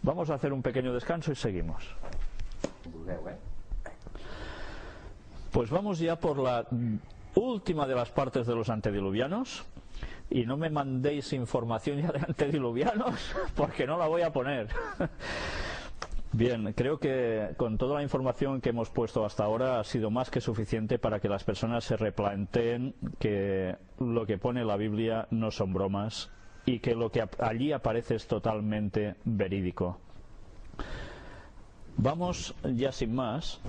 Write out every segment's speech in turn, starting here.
Vamos a hacer un pequeño descanso y seguimos. Pues vamos ya por la última de las partes de los antediluvianos. Y no me mandéis información ya de antediluvianos, porque no la voy a poner. Bien, creo que con toda la información que hemos puesto hasta ahora ha sido más que suficiente para que las personas se replanteen que lo que pone la Biblia no son bromas y que lo que allí aparece es totalmente verídico. Vamos ya sin más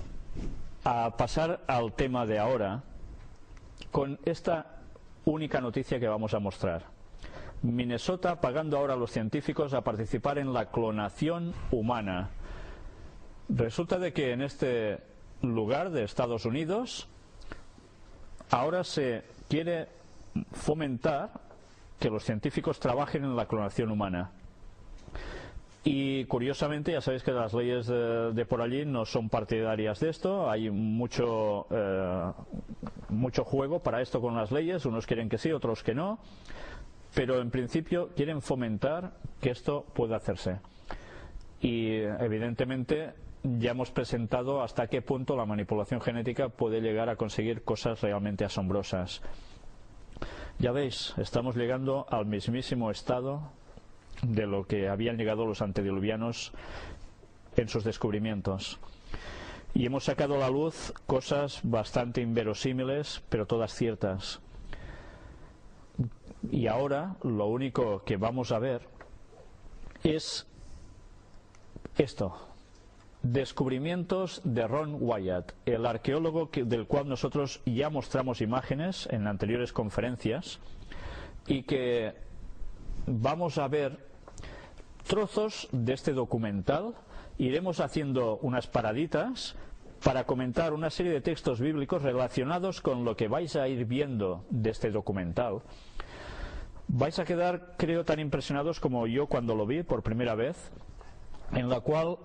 a pasar al tema de ahora con esta única noticia que vamos a mostrar. Minnesota pagando ahora a los científicos a participar en la clonación humana. Resulta de que en este lugar de Estados Unidos ahora se quiere fomentar que los científicos trabajen en la clonación humana. Y curiosamente ya sabéis que las leyes de por allí no son partidarias de esto. Hay mucho juego para esto con las leyes. Unos quieren que sí, otros que no. Pero en principio quieren fomentar que esto pueda hacerse. Y evidentemente ya hemos presentado hasta qué punto la manipulación genética puede llegar a conseguir cosas realmente asombrosas. Ya veis, estamos llegando al mismísimo estado de lo que habían llegado los antediluvianos en sus descubrimientos. Y hemos sacado a la luz cosas bastante inverosímiles, pero todas ciertas. Y ahora lo único que vamos a ver es esto. Descubrimientos de Ron Wyatt, el arqueólogo del cual nosotros ya mostramos imágenes en anteriores conferencias, y que vamos a ver trozos de este documental. Iremos haciendo unas paraditas para comentar una serie de textos bíblicos relacionados con lo que vais a ir viendo de este documental. Vais a quedar, creo, tan impresionados como yo cuando lo vi por primera vez, en la cual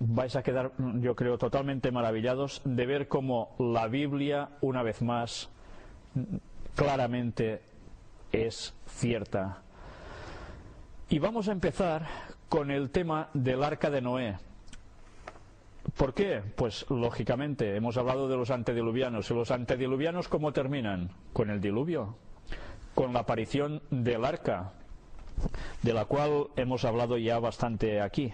vais a quedar, yo creo, totalmente maravillados de ver cómo la Biblia, una vez más, claramente es cierta. Y vamos a empezar con el tema del arca de Noé. ¿Por qué? Pues lógicamente hemos hablado de los antediluvianos. ¿Y los antediluvianos cómo terminan? Con el diluvio, con la aparición del arca, de la cual hemos hablado ya bastante aquí.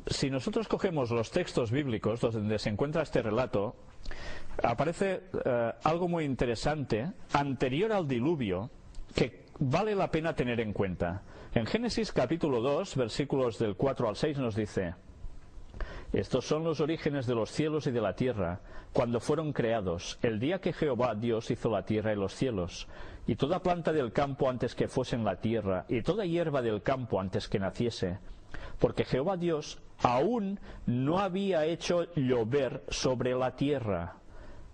Si nosotros cogemos los textos bíblicos donde se encuentra este relato, aparece algo muy interesante anterior al diluvio que vale la pena tener en cuenta. En Génesis capítulo 2, versículos del 4 al 6 nos dice: estos son los orígenes de los cielos y de la tierra, cuando fueron creados, el día que Jehová Dios hizo la tierra y los cielos, y toda planta del campo antes que fuese en la tierra, y toda hierba del campo antes que naciese, porque Jehová Dios aún no había hecho llover sobre la tierra,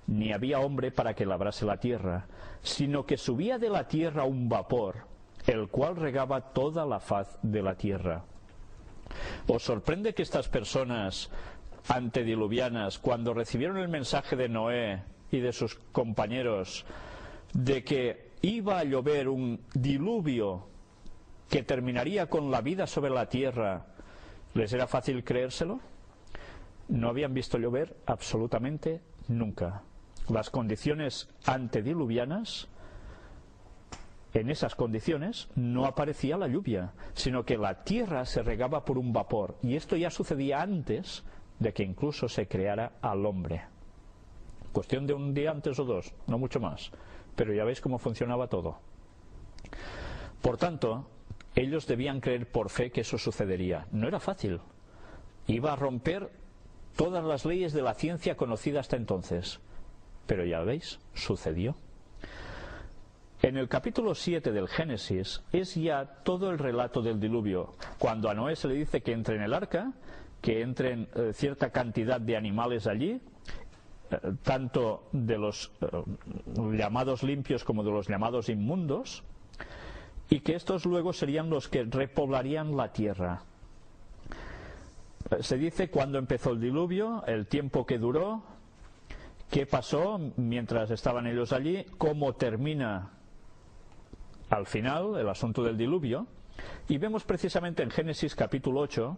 ni había hombre para que labrase la tierra, sino que subía de la tierra un vapor, el cual regaba toda la faz de la tierra. ¿Os sorprende que estas personas antediluvianas, cuando recibieron el mensaje de Noé y de sus compañeros de que iba a llover un diluvio que terminaría con la vida sobre la tierra, les era fácil creérselo? No habían visto llover absolutamente nunca. Las condiciones antediluvianas, en esas condiciones no aparecía la lluvia, sino que la tierra se regaba por un vapor, y esto ya sucedía antes de que incluso se creara al hombre. Cuestión de un día antes o dos, no mucho más, pero ya veis cómo funcionaba todo. Por tanto, ellos debían creer por fe que eso sucedería. No era fácil. Iba a romper todas las leyes de la ciencia conocida hasta entonces. Pero ya veis, sucedió. En el capítulo 7 del Génesis es ya todo el relato del diluvio. Cuando a Noé se le dice que entre en el arca, que entren cierta cantidad de animales allí, tanto de los llamados limpios como de los llamados inmundos, y que estos luego serían los que repoblarían la tierra. Se dice cuándo empezó el diluvio, el tiempo que duró, qué pasó mientras estaban ellos allí, cómo termina al final el asunto del diluvio, Y vemos precisamente en Génesis capítulo 8,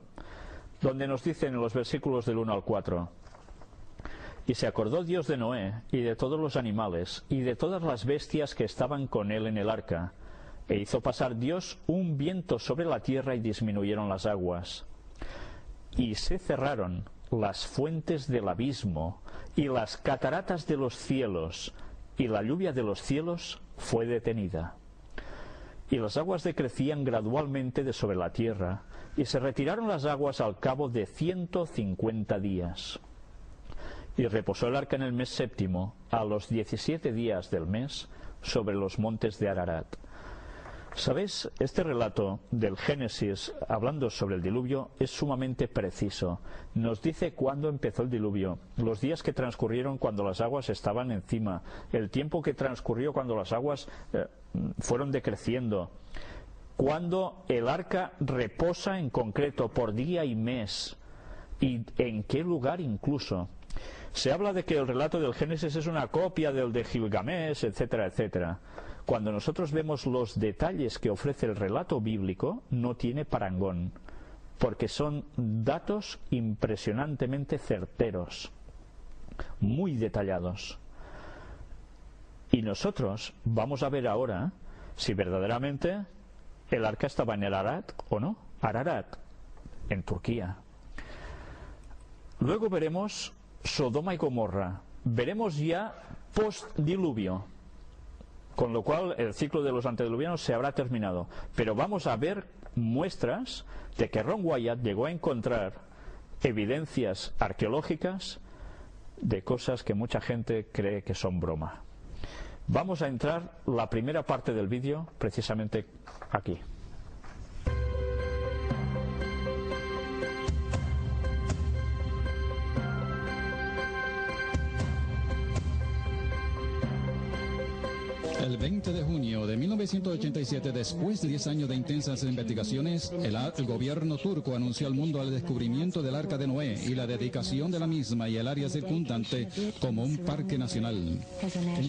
donde nos dicen en los versículos del 1 al 4: y se acordó Dios de Noé y de todos los animales y de todas las bestias que estaban con él en el arca, e hizo pasar Dios un viento sobre la tierra y disminuyeron las aguas. Y se cerraron las fuentes del abismo y las cataratas de los cielos, y la lluvia de los cielos fue detenida. Y las aguas decrecían gradualmente de sobre la tierra, y se retiraron las aguas al cabo de 150 días. Y reposó el arca en el mes séptimo, a los 17 días del mes, sobre los montes de Ararat. ¿Sabéis? Este relato del Génesis, hablando sobre el diluvio, es sumamente preciso. Nos dice cuándo empezó el diluvio, los días que transcurrieron cuando las aguas estaban encima, el tiempo que transcurrió cuando las aguas fueron decreciendo, cuando el arca reposa en concreto por día y mes, y en qué lugar incluso. Se habla de que el relato del Génesis es una copia del de Gilgamesh, etcétera, etcétera. Cuando nosotros vemos los detalles que ofrece el relato bíblico, no tiene parangón, porque son datos impresionantemente certeros, muy detallados. Y nosotros vamos a ver ahora si verdaderamente el arca estaba en el Ararat o no. Ararat, en Turquía. Luego veremos Sodoma y Gomorra. Veremos ya post-diluvio, con lo cual el ciclo de los antediluvianos se habrá terminado. Pero vamos a ver muestras de que Ron Wyatt llegó a encontrar evidencias arqueológicas de cosas que mucha gente cree que son broma. Vamos a entrar la primera parte del vídeo precisamente aquí. El 20 de junio de 1987, después de 10 años de intensas investigaciones, el gobierno turco anunció al mundo el descubrimiento del Arca de Noé y la dedicación de la misma y el área circundante como un parque nacional.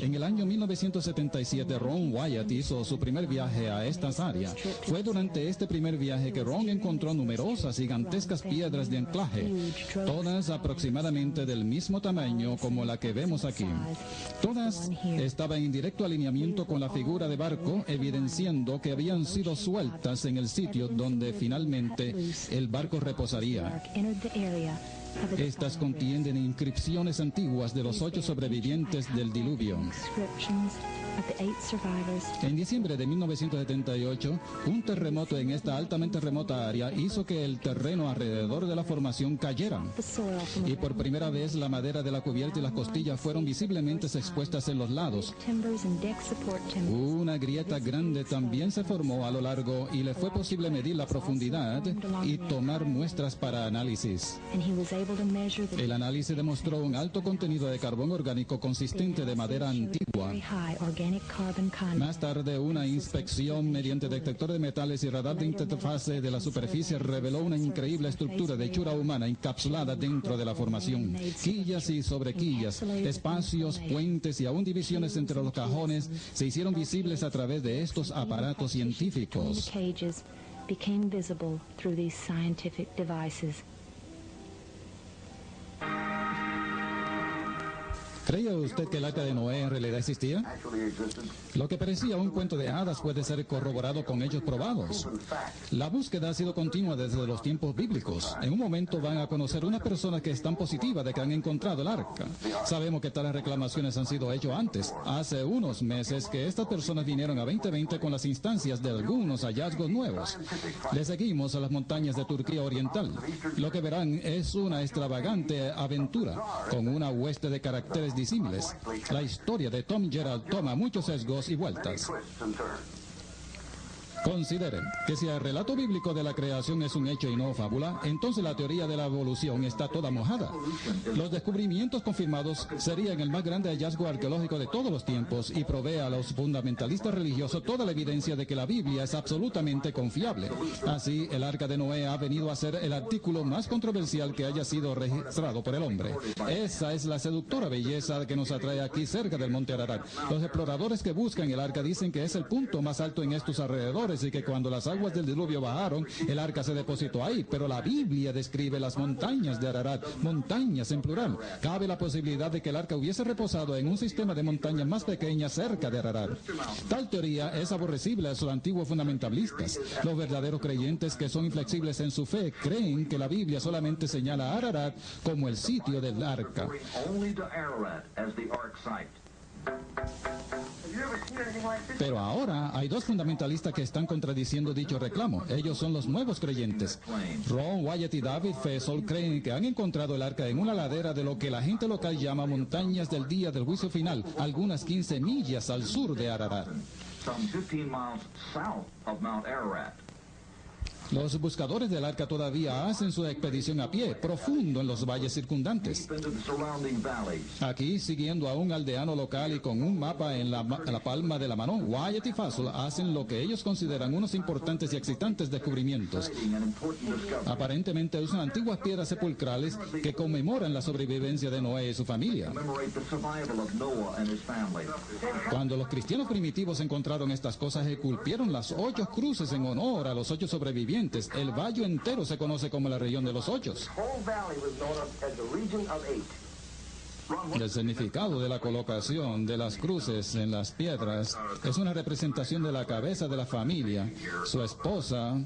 En el año 1977, Ron Wyatt hizo su primer viaje a estas áreas. Fue durante este primer viaje que Ron encontró numerosas gigantescas piedras de anclaje, todas aproximadamente del mismo tamaño como la que vemos aquí. Todas estaban en directo alineamiento con la figura de barco, evidenciando que habían sido sueltas en el sitio donde finalmente el barco reposaría. Estas contienen inscripciones antiguas de los 8 sobrevivientes del diluvio. En diciembre de 1978, un terremoto en esta altamente remota área hizo que el terreno alrededor de la formación cayera. Y por primera vez la madera de la cubierta y las costillas fueron visiblemente expuestas en los lados. Una grieta grande también se formó a lo largo y le fue posible medir la profundidad y tomar muestras para análisis. El análisis demostró un alto contenido de carbón orgánico consistente de madera antigua. Más tarde, una inspección mediante detector de metales y radar de interfase de la superficie reveló una increíble estructura de hechura humana encapsulada dentro de la formación. Quillas y sobrequillas, espacios, puentes y aún divisiones entre los cajones se hicieron visibles a través de estos aparatos científicos. ¿Creía usted que el Arca de Noé en realidad existía? Lo que parecía un cuento de hadas puede ser corroborado con hechos probados. La búsqueda ha sido continua desde los tiempos bíblicos. En un momento van a conocer una persona que es tan positiva de que han encontrado el arca. Sabemos que tales reclamaciones han sido hechas antes. Hace unos meses que estas personas vinieron a 2020 con las instancias de algunos hallazgos nuevos. Les seguimos a las montañas de Turquía Oriental. Lo que verán es una extravagante aventura con una hueste de caracteres disímiles. La historia de Tom Gerald toma muchos sesgos y vueltas. Consideren que si el relato bíblico de la creación es un hecho y no fábula, entonces la teoría de la evolución está toda mojada. Los descubrimientos confirmados serían el más grande hallazgo arqueológico de todos los tiempos y provee a los fundamentalistas religiosos toda la evidencia de que la Biblia es absolutamente confiable. Así, el Arca de Noé ha venido a ser el artículo más controversial que haya sido registrado por el hombre. Esa es la seductora belleza que nos atrae aquí cerca del monte Ararat. Los exploradores que buscan el arca dicen que es el punto más alto en estos alrededores montes y que cuando las aguas del diluvio bajaron, el arca se depositó ahí, pero la Biblia describe las montañas de Ararat, montañas en plural. Cabe la posibilidad de que el arca hubiese reposado en un sistema de montañas más pequeñas cerca de Ararat. Tal teoría es aborrecible a los antiguos fundamentalistas. Los verdaderos creyentes que son inflexibles en su fe creen que la Biblia solamente señala a Ararat como el sitio del arca. Pero ahora hay dos fundamentalistas que están contradiciendo dicho reclamo. Ellos son los nuevos creyentes. Ron Wyatt y David Fessel creen que han encontrado el arca en una ladera de lo que la gente local llama montañas del día del juicio final, algunas 15 millas al sur de Ararat. Los buscadores del arca todavía hacen su expedición a pie, profundo en los valles circundantes. Aquí, siguiendo a un aldeano local y con un mapa en la palma de la mano, Wyatt y Fessel hacen lo que ellos consideran unos importantes y excitantes descubrimientos. Aparentemente usan antiguas piedras sepulcrales que conmemoran la sobrevivencia de Noé y su familia. Cuando los cristianos primitivos encontraron estas cosas, esculpieron las 8 cruces en honor a los 8 sobrevivientes. El valle entero se conoce como la región de los 8. El significado de la colocación de las cruces en las piedras es una representación de la cabeza de la familia, su esposa,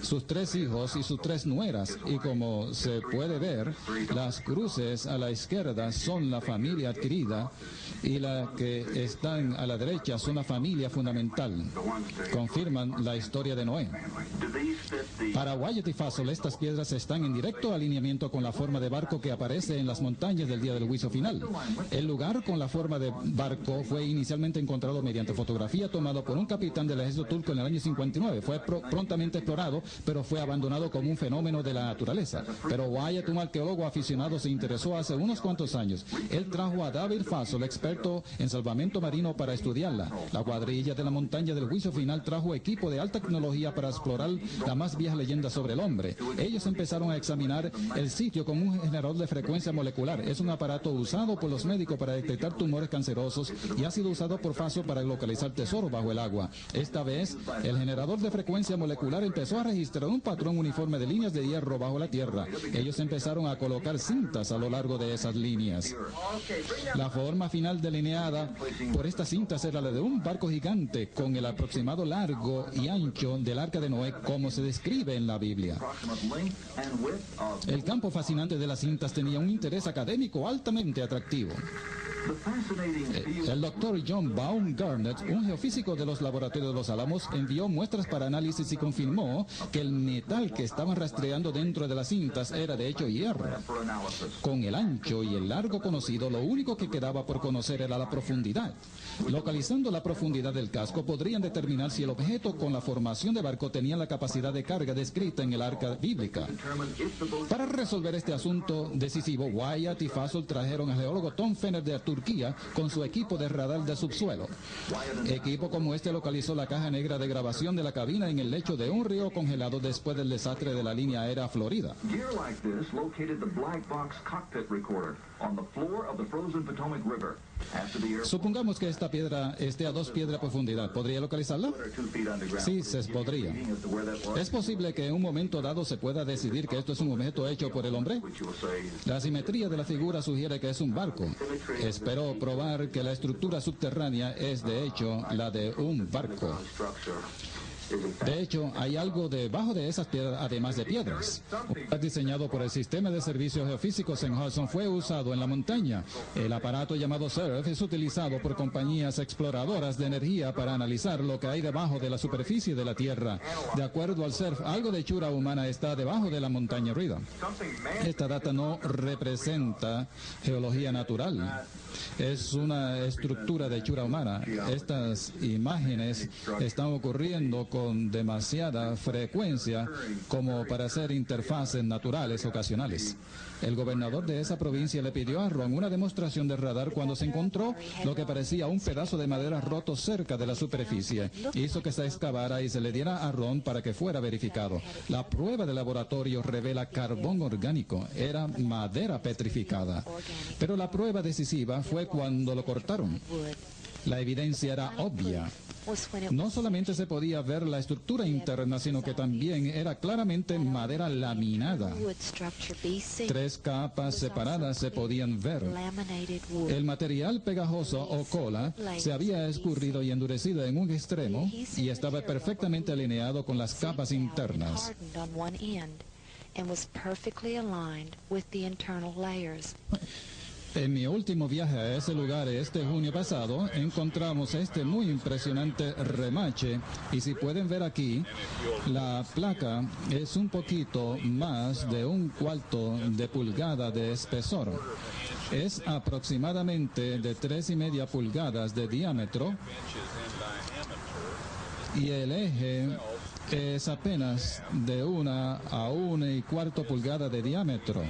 sus 3 hijos y sus 3 nueras. Y como se puede ver, las cruces a la izquierda son la familia adquirida y las que están a la derecha son la familia fundamental. Confirman la historia de Noé. Para Wyatt y Fessel, estas piedras están en directo alineamiento con la forma de barco que aparece en las montañas del día del juicio final. El lugar con la forma de barco fue inicialmente encontrado mediante fotografía tomada por un capitán del ejército turco en el año 59. Fue prontamente explorado, pero fue abandonado como un fenómeno de la naturaleza. Pero Wyatt, un arqueólogo aficionado, se interesó hace unos cuantos años. Él trajo a David Fessel, experto en salvamento marino, para estudiarla. La cuadrilla de la montaña del juicio final trajo equipo de alta tecnología para explorar la más vieja leyenda sobre el hombre. Ellos empezaron a examinar el sitio con un generador de frecuencia molecular. Es un aparato usado por los médicos para detectar tumores cancerosos y ha sido usado por Fessel para localizar tesoros bajo el agua. Esta vez, el generador de frecuencia molecular empezó a registrar un patrón uniforme de líneas de hierro bajo la tierra. Ellos empezaron a colocar cintas a lo largo de esas líneas. La forma final delineada por estas cintas era la de un barco gigante con el aproximado largo y ancho del arca de Noé, como se describe en la Biblia. El campo fascinante de las cintas tenía un interés académico altamente atractivo. El doctor John Baumgartner, un geofísico de los laboratorios de Los Álamos, envió muestras para análisis y confirmó que el metal que estaban rastreando dentro de las cintas era de hecho hierro. Con el ancho y el largo conocido, lo único que quedaba por conocer era la profundidad. Localizando la profundidad del casco, podrían determinar si el objeto con la formación de barco tenía la capacidad de carga descrita en el arca bíblica. Para resolver este asunto decisivo, Wyatt y Fessel trajeron al geólogo Tom Fenner de Turquía con su equipo de radar de subsuelo. Equipo como este localizó la caja negra de grabación de la cabina en el lecho de un río congelado después del desastre de la línea aérea Florida. Supongamos que esta piedra esté a 2 pies de profundidad. ¿Podría localizarla? Sí, se podría. ¿Es posible que en un momento dado se pueda decidir que esto es un objeto hecho por el hombre? La simetría de la figura sugiere que es un barco. Espero probar que la estructura subterránea es de hecho la de un barco. De hecho, hay algo debajo de esas piedras, además de piedras. Diseñado por el Sistema de Servicios Geofísicos en Hudson, fue usado en la montaña. El aparato llamado SERF es utilizado por compañías exploradoras de energía para analizar lo que hay debajo de la superficie de la Tierra. De acuerdo al SERF, algo de hechura humana está debajo de la montaña Rida. Esta data no representa geología natural. Es una estructura de hechura humana. Estas imágenes están ocurriendo con demasiada frecuencia como para ser interfaces naturales ocasionales. El gobernador de esa provincia le pidió a Ron una demostración de radar cuando se encontró lo que parecía un pedazo de madera roto cerca de la superficie. Hizo que se excavara y se le diera a Ron para que fuera verificado. La prueba de laboratorio revela carbón orgánico. Era madera petrificada. Pero la prueba decisiva fue cuando lo cortaron. La evidencia era obvia. No solamente se podía ver la estructura interna, sino que también era claramente madera laminada. 3 capas separadas se podían ver. El material pegajoso o cola se había escurrido y endurecido en un extremo y estaba perfectamente alineado con las capas internas. En mi último viaje a ese lugar este junio pasado, encontramos este muy impresionante remache, y si pueden ver aquí, la placa es un poquito más de 1/4 de pulgada de espesor. Es aproximadamente de 3,5 pulgadas de diámetro y el eje es apenas de 1 a 1,25 pulgadas de diámetro.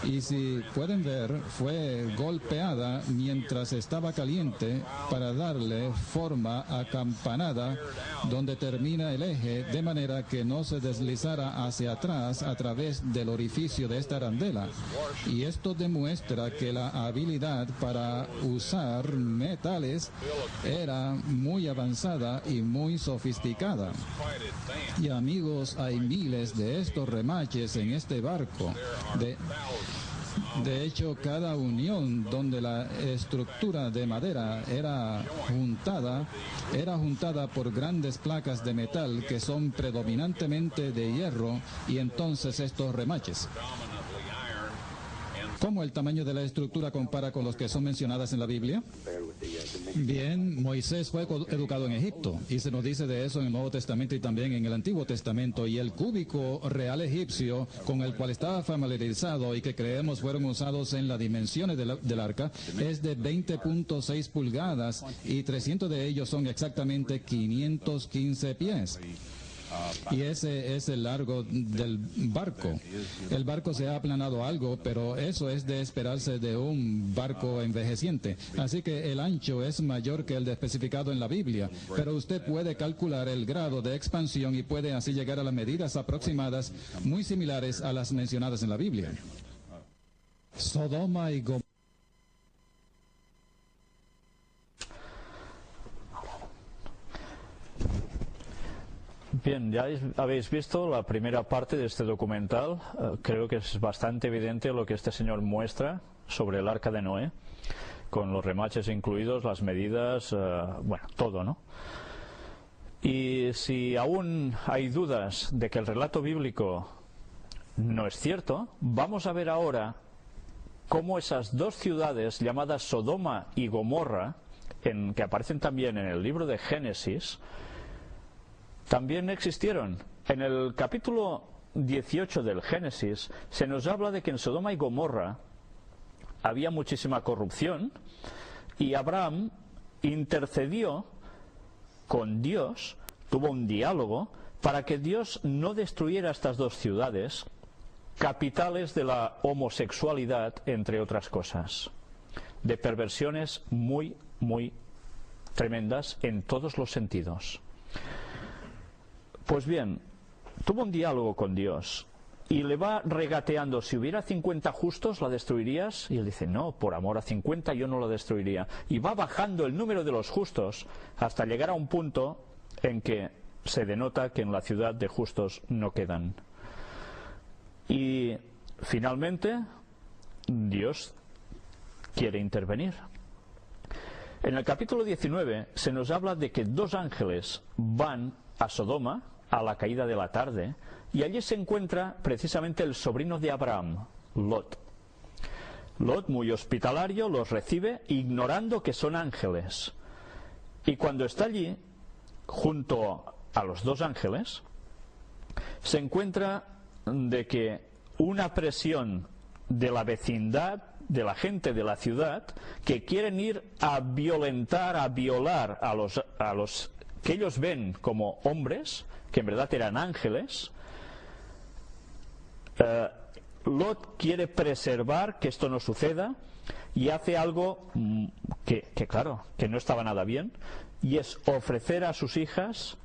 Y si pueden ver, fue golpeada mientras estaba caliente para darle forma acampanada donde termina el eje, de manera que no se deslizara hacia atrás a través del orificio de esta arandela. Y esto demuestra que la habilidad para usar metales era muy avanzada y muy sofisticada. Y amigos, hay miles de estos remaches en este barco. De hecho, cada unión donde la estructura de madera era juntada por grandes placas de metal que son predominantemente de hierro, y entonces estos remaches. ¿Cómo el tamaño de la estructura compara con los que son mencionadas en la Biblia? Bien, Moisés fue educado en Egipto, y se nos dice de eso en el Nuevo Testamento y también en el Antiguo Testamento, y el cúbico real egipcio con el cual estaba familiarizado y que creemos fueron usados en las dimensiones del arca es de 20.6 pulgadas y 300 de ellos son exactamente 515 pies. Y ese es el largo del barco. El barco se ha aplanado algo, pero eso es de esperarse de un barco envejeciente. Así que el ancho es mayor que el especificado en la Biblia, pero usted puede calcular el grado de expansión y puede así llegar a las medidas aproximadas muy similares a las mencionadas en la Biblia. Sodoma y Gomorra. Bien, ya habéis visto la primera parte de este documental. Creo que es bastante evidente lo que este señor muestra sobre el arca de Noé, con los remaches incluidos, las medidas, bueno, todo, ¿no? Y si aún hay dudas de que el relato bíblico no es cierto, vamos a ver ahora cómo esas 2 ciudades llamadas Sodoma y Gomorra, que aparecen también en el libro de Génesis, también existieron. En el capítulo 18 del Génesis se nos habla de que en Sodoma y Gomorra había muchísima corrupción, y Abraham intercedió con Dios, tuvo un diálogo para que Dios no destruyera estas 2 ciudades, capitales de la homosexualidad, entre otras cosas, de perversiones muy, muy tremendas en todos los sentidos. Pues bien, tuvo un diálogo con Dios y le va regateando: si hubiera 50 justos, ¿la destruirías? Y él dice: no, por amor a 50 yo no la destruiría. Y va bajando el número de los justos hasta llegar a un punto en que se denota que en la ciudad de justos no quedan. Y finalmente Dios quiere intervenir. En el capítulo 19 se nos habla de que 2 ángeles van a Sodoma a la caída de la tarde, y allí se encuentra precisamente el sobrino de Abraham, Lot. Lot, muy hospitalario, los recibe ignorando que son ángeles, y cuando está allí junto a los 2 ángeles se encuentra de que una presión de la vecindad, de la gente de la ciudad, que quieren ir a violentar, a violar a los que ellos ven como hombres, que en verdad eran ángeles. Lot quiere preservar que esto no suceda y hace algo que claro, que no estaba nada bien, y es ofrecer a sus hijas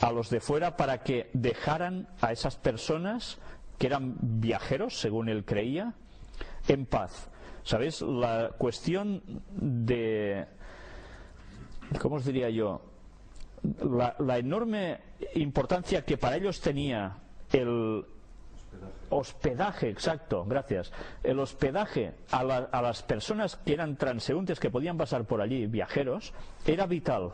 a los de fuera para que dejaran a esas personas que eran viajeros, según él creía, en paz. ¿Sabéis? La cuestión de ¿cómo os diría yo? La enorme importancia que para ellos tenía el hospedaje, exacto, gracias. El hospedaje a las personas que eran transeúntes, que podían pasar por allí, viajeros, era vital.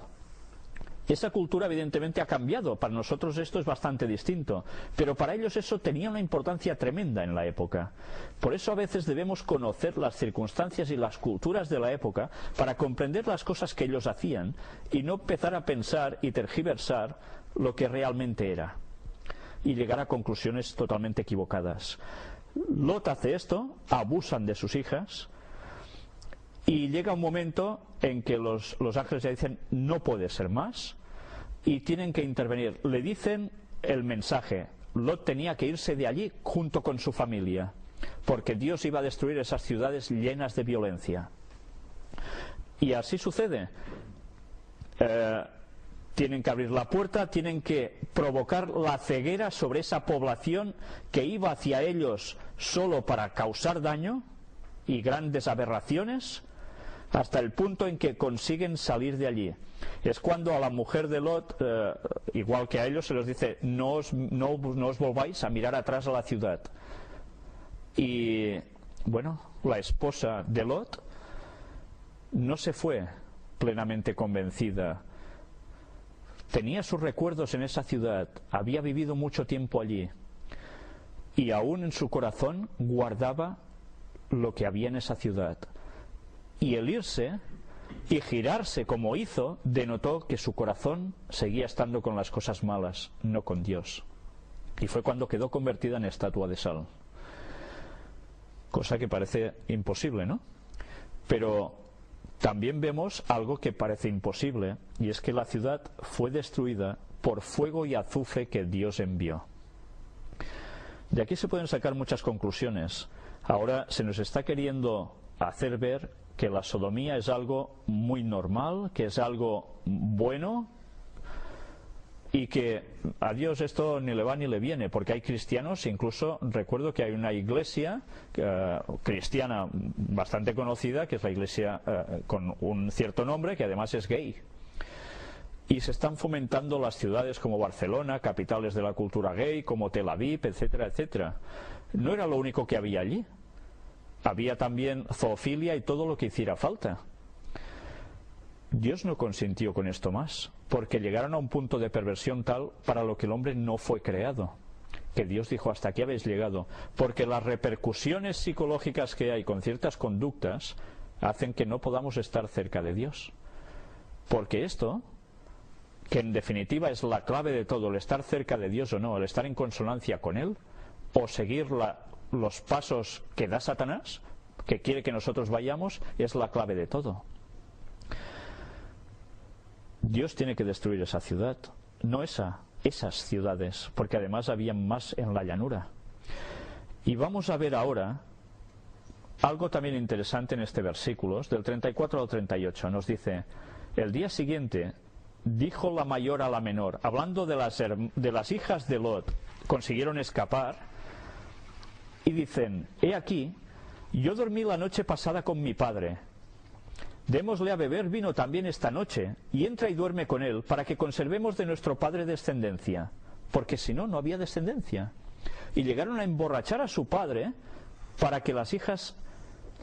Esa cultura evidentemente ha cambiado. Para nosotros esto es bastante distinto, pero para ellos eso tenía una importancia tremenda en la época. Por eso a veces debemos conocer las circunstancias y las culturas de la época para comprender las cosas que ellos hacían y no empezar a pensar y tergiversar lo que realmente era y llegar a conclusiones totalmente equivocadas. Lot hace esto, abusan de sus hijas y llega un momento en que los ángeles ya dicen no puede ser más y tienen que intervenir. Le dicen el mensaje: Lot tenía que irse de allí junto con su familia, porque Dios iba a destruir esas ciudades llenas de violencia. Y así sucede. Tienen que abrir la puerta, tienen que provocar la ceguera sobre esa población que iba hacia ellos solo para causar daño y grandes aberraciones, hasta el punto en que consiguen salir de allí. Es cuando a la mujer de Lot, igual que a ellos, se les dice: no os volváis a mirar atrás a la ciudad. Y bueno, la esposa de Lot no se fue plenamente convencida. Tenía sus recuerdos en esa ciudad, había vivido mucho tiempo allí y aún en su corazón guardaba lo que había en esa ciudad. Y el irse y girarse como hizo denotó que su corazón seguía estando con las cosas malas, no con Dios. Y fue cuando quedó convertida en estatua de sal. Cosa que parece imposible, ¿no? Pero también vemos algo que parece imposible, y es que la ciudad fue destruida por fuego y azufre que Dios envió. De aquí se pueden sacar muchas conclusiones. Ahora se nos está queriendo hacer ver que la sodomía es algo muy normal, que es algo bueno, y que a Dios esto ni le va ni le viene, porque hay cristianos, incluso recuerdo que hay una iglesia cristiana bastante conocida, que es la iglesia con un cierto nombre, que además es gay, y se están fomentando las ciudades como Barcelona, capitales de la cultura gay, como Tel Aviv, etcétera, etcétera. No era lo único que había allí, había también zoofilia y todo lo que hiciera falta. Dios no consintió con esto más, porque llegaron a un punto de perversión tal para lo que el hombre no fue creado, que Dios dijo: hasta aquí habéis llegado, porque las repercusiones psicológicas que hay con ciertas conductas hacen que no podamos estar cerca de Dios. Porque esto, que en definitiva es la clave de todo, el estar cerca de Dios o no, el estar en consonancia con Él, o seguir los pasos que da Satanás, que quiere que nosotros vayamos, es la clave de todo. Dios tiene que destruir esa ciudad, no esas ciudades, porque además había más en la llanura. Y vamos a ver ahora algo también interesante en este versículo, del 34 al 38. Nos dice: el día siguiente dijo la mayor a la menor, hablando de las hijas de Lot, consiguieron escapar, y dicen: he aquí, yo dormí la noche pasada con mi padre. Démosle a beber vino también esta noche, y entra y duerme con él, para que conservemos de nuestro padre descendencia, porque si no, no había descendencia. Y llegaron a emborrachar a su padre para que las hijas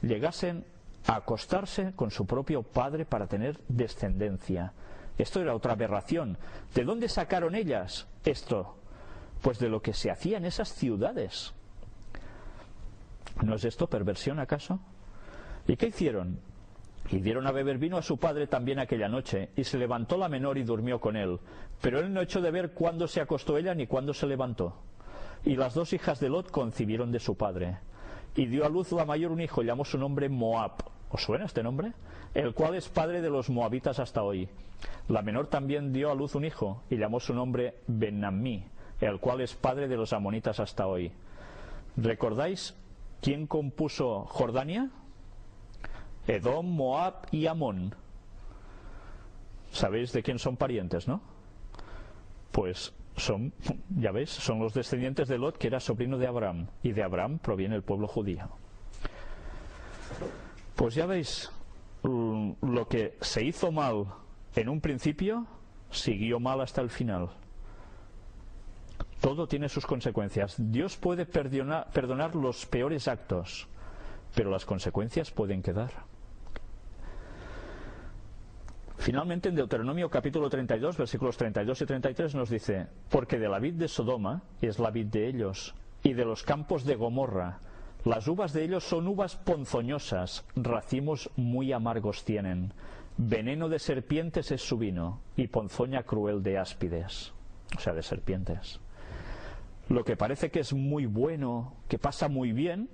llegasen a acostarse con su propio padre para tener descendencia. Esto era otra aberración. ¿De dónde sacaron ellas esto? Pues de lo que se hacía en esas ciudades. ¿No es esto perversión acaso? ¿Y qué hicieron? Y dieron a beber vino a su padre también aquella noche, y se levantó la menor y durmió con él. Pero él no echó de ver cuándo se acostó ella ni cuándo se levantó. Y las dos hijas de Lot concibieron de su padre. Y dio a luz la mayor un hijo, y llamó su nombre Moab. ¿Os suena este nombre? El cual es padre de los moabitas hasta hoy. La menor también dio a luz un hijo, y llamó su nombre Ben-Ammi, el cual es padre de los amonitas hasta hoy. ¿Recordáis quién compuso Jordania? Edom, Moab y Amón. ¿Sabéis de quién son parientes, no? Pues son, ya veis, son los descendientes de Lot, que era sobrino de Abraham, y de Abraham proviene el pueblo judío. Pues ya veis lo que se hizo mal en un principio siguió mal hasta el final. Todo tiene sus consecuencias. Dios puede perdonar los peores actos, pero las consecuencias pueden quedar. Finalmente, en Deuteronomio capítulo 32, versículos 32 y 33 nos dice: porque de la vid de Sodoma es la vid de ellos, y de los campos de Gomorra, las uvas de ellos son uvas ponzoñosas, racimos muy amargos tienen, veneno de serpientes es su vino, y ponzoña cruel de áspides, o sea, de serpientes. Lo que parece que es muy bueno, que pasa muy bien,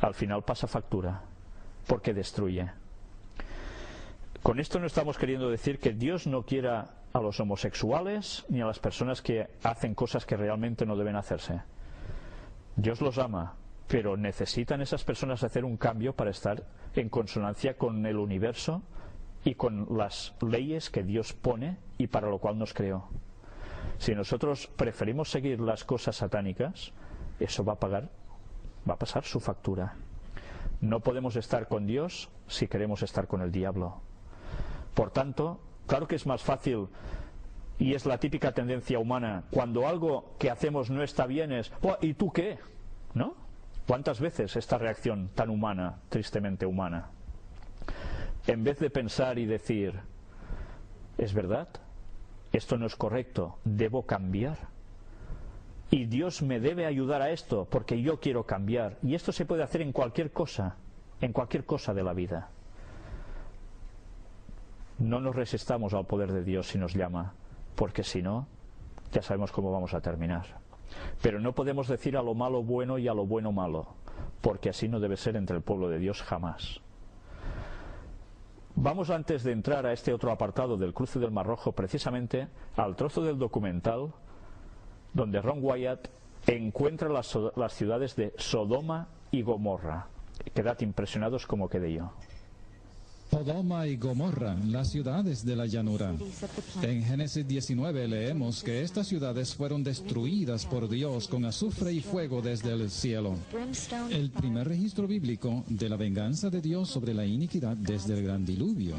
al final pasa factura, porque destruye. Con esto no estamos queriendo decir que Dios no quiera a los homosexuales ni a las personas que hacen cosas que realmente no deben hacerse. Dios los ama, pero necesitan esas personas hacer un cambio para estar en consonancia con el universo y con las leyes que Dios pone y para lo cual nos creó. Si nosotros preferimos seguir las cosas satánicas, eso va a pasar su factura. No podemos estar con Dios si queremos estar con el diablo. Por tanto, claro que es más fácil, y es la típica tendencia humana, cuando algo que hacemos no está bien es: oh, ¿y tú qué? ¿No? ¿Cuántas veces esta reacción tan humana, tristemente humana? En vez de pensar y decir: ¿es verdad? Esto no es correcto, debo cambiar. Y Dios me debe ayudar a esto porque yo quiero cambiar. Y esto se puede hacer en cualquier cosa de la vida. No nos resistamos al poder de Dios si nos llama, porque si no, ya sabemos cómo vamos a terminar. Pero no podemos decir a lo malo bueno y a lo bueno malo, porque así no debe ser entre el pueblo de Dios jamás. Vamos, antes de entrar a este otro apartado del cruce del Mar Rojo, precisamente al trozo del documental donde Ron Wyatt encuentra las ciudades de Sodoma y Gomorra. Quedad impresionados como quedé yo. Sodoma y Gomorra, las ciudades de la llanura. En Génesis 19 leemos que estas ciudades fueron destruidas por Dios con azufre y fuego desde el cielo. El primer registro bíblico de la venganza de Dios sobre la iniquidad desde el gran diluvio.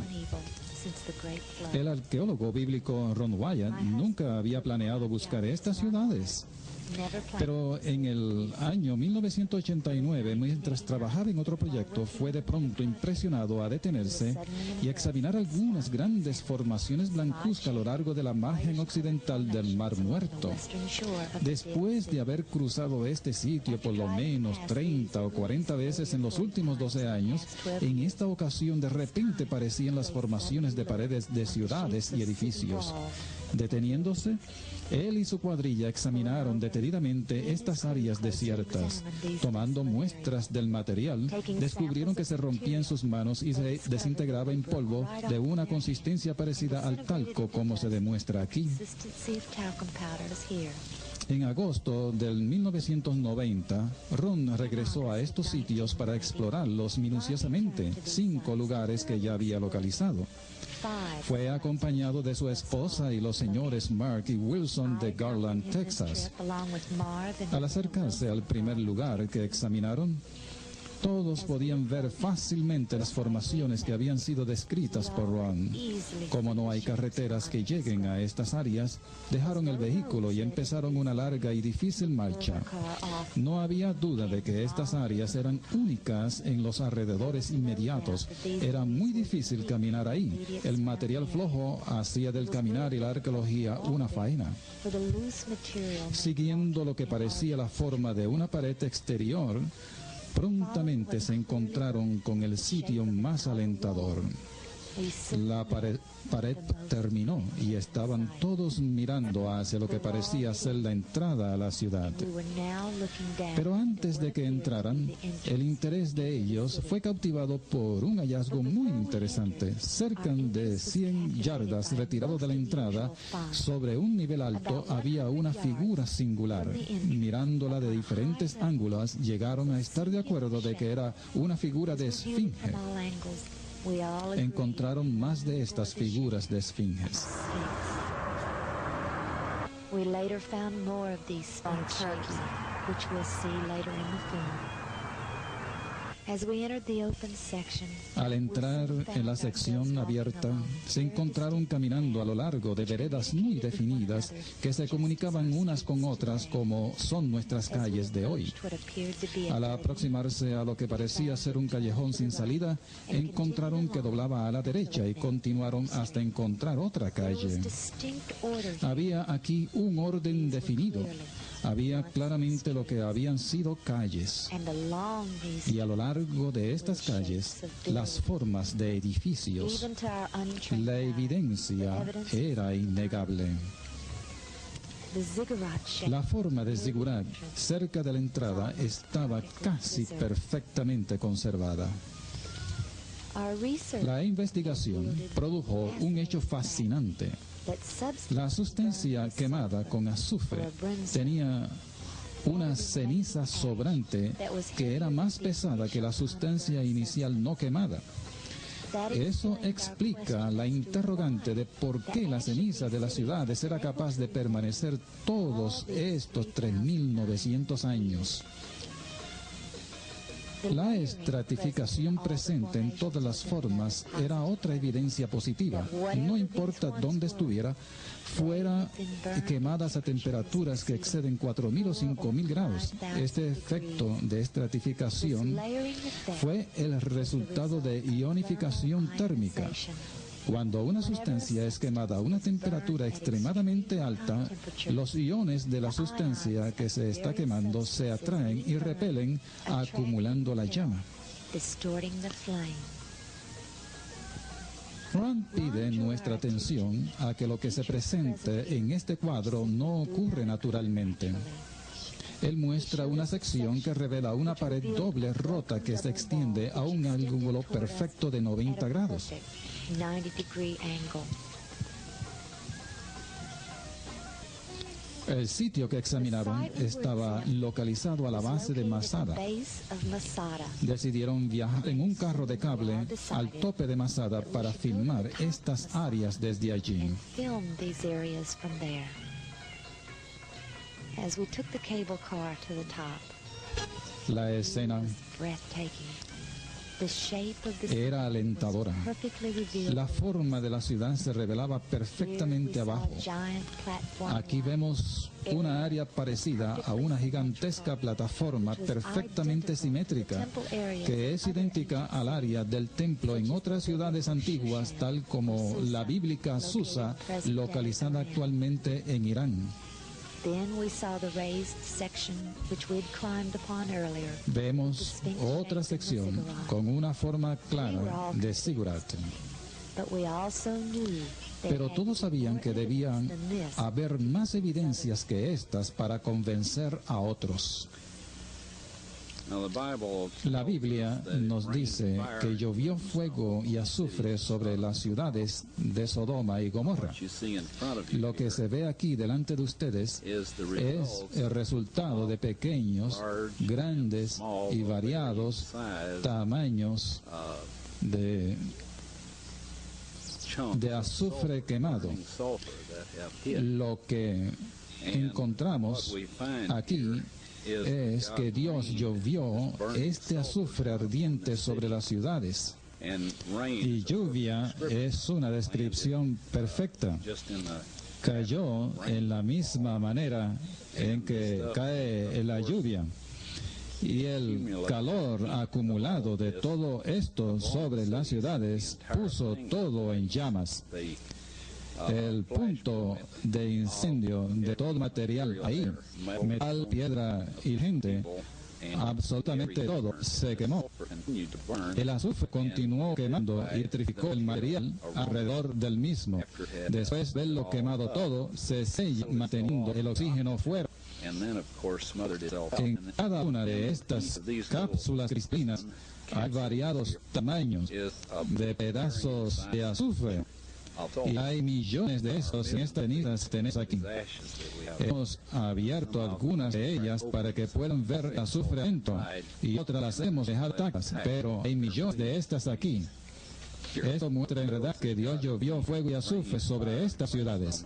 El arqueólogo bíblico Ron Wyatt nunca había planeado buscar estas ciudades. Pero en el año 1989, mientras trabajaba en otro proyecto, fue de pronto impresionado a detenerse y examinar algunas grandes formaciones blancuzcas a lo largo de la margen occidental del Mar Muerto. Después de haber cruzado este sitio por lo menos 30 o 40 veces en los últimos 12 años, en esta ocasión de repente parecían las formaciones de paredes de ciudades y edificios. Deteniéndose, él y su cuadrilla examinaron detenidamente estas áreas desiertas. Tomando muestras del material, descubrieron que se rompía en sus manos y se desintegraba en polvo de una consistencia parecida al talco, como se demuestra aquí. En agosto del 1990, Ron regresó a estos sitios para explorarlos minuciosamente, 5 lugares que ya había localizado. Fue acompañado de su esposa y los señores Mark y Wilson de Garland, Texas. Al acercarse al primer lugar que examinaron, todos podían ver fácilmente las formaciones que habían sido descritas por Ron. Como no hay carreteras que lleguen a estas áreas, dejaron el vehículo y empezaron una larga y difícil marcha. No había duda de que estas áreas eran únicas en los alrededores inmediatos. Era muy difícil caminar ahí. El material flojo hacía del caminar y la arqueología una faena. Siguiendo lo que parecía la forma de una pared exterior, prontamente se encontraron con el sitio más alentador. La pared terminó y estaban todos mirando hacia lo que parecía ser la entrada a la ciudad. Pero antes de que entraran, el interés de ellos fue cautivado por un hallazgo muy interesante. Cerca de 100 yardas retirado de la entrada, sobre un nivel alto, había una figura singular. Mirándola de diferentes ángulos, llegaron a estar de acuerdo de que era una figura de esfinge. Encontraron más de estas figuras de esfinges. We later found more of these sphinx shapes, which we'll see later in the film. As we entered the open section, Al entrar en la sección abierta, se encontraron caminando a lo largo de veredas muy definidas que se comunicaban unas con otras como son nuestras calles de hoy. what appeared to be Al aproximarse a lo que parecía ser un callejón sin salida, encontraron que doblaba a la derecha y continuaron hasta encontrar otra calle. distinct order Había aquí un orden definido. Había claramente lo que habían sido calles. and along these, Y a lo largo de estas calles, las formas de edificios. even to our untrained La eye, evidencia era innegable. the ziggurat shape La forma de zigurat cerca de la entrada estaba casi perfectamente conservada. our research La investigación produjo un hecho fascinante. that substance La sustancia quemada con azufre tenía una ceniza sobrante que era más pesada que la sustancia inicial no quemada. that Eso explica la interrogante de por qué la ceniza de las ciudades era capaz de permanecer todos estos 3.900 años. La estratificación presente en todas las formas era otra evidencia positiva. No importa dónde estuviera, fuera quemadas a temperaturas que exceden 4.000 o 5.000 grados. Este efecto de estratificación layering effect fue el resultado de ionificación térmica. Cuando una sustancia es quemada a una temperatura extremadamente alta, los iones de la sustancia que se está quemando se atraen y repelen, acumulando la llama. distorting the flame. Ron pide nuestra atención a que lo que se presente en este cuadro no ocurre naturalmente. Él muestra una sección que revela una pared doble rota que se extiende a un ángulo perfecto de 90 grados. 90-degree angle. El sitio que examinaron estaba localizado a la base de Masada. Base of Masada. Decidieron viajar en un carro de cable al tope de Masada para filmar estas áreas desde allí. Film these areas from there. As we took the cable car to the top, La escena it was breathtaking. The shape of the era alentadora. perfectly revealed. La forma de la ciudad se revelaba perfectamente abajo. Giant platform. Aquí vemos una área parecida a una gigantesca plataforma perfectamente simétrica, que es idéntica al área del templo en otras ciudades antiguas, tal como la bíblica Susa, localizada actualmente en Irán. Then we saw the raised section which we'd climbed upon earlier. Vemos otra sección con una forma clara de zigurat. But we also knew there Pero had todos sabían que debían than this. haber más evidencias que estas para convencer a otros. La Biblia nos dice que llovió fuego y azufre sobre las ciudades de Sodoma y Gomorra. Lo que se ve aquí delante de ustedes es el resultado de pequeños, grandes y variados tamaños de azufre quemado. Lo que encontramos aquí es que Dios llovió este azufre ardiente sobre las ciudades. Y lluvia es una descripción perfecta. Cayó en la misma manera en que cae la lluvia. Y el calor acumulado de todo esto sobre las ciudades puso todo en llamas. El punto de incendio de todo material ahí, metal, piedra y gente, absolutamente todo se quemó. El azufre continuó quemando y petrificó el material alrededor del mismo. Después de lo quemado todo, se sella manteniendo el oxígeno fuera. En cada una de estas cápsulas cristalinas hay variados tamaños de pedazos de azufre. Y hay millones de estos en estas cenizas que tenemos aquí. Hemos abierto algunas de ellas para que puedan ver el azufre adentro y otras las hemos dejado intactas, pero hay millones de estas aquí. Esto muestra en verdad que Dios llovió fuego y azufre sobre estas ciudades.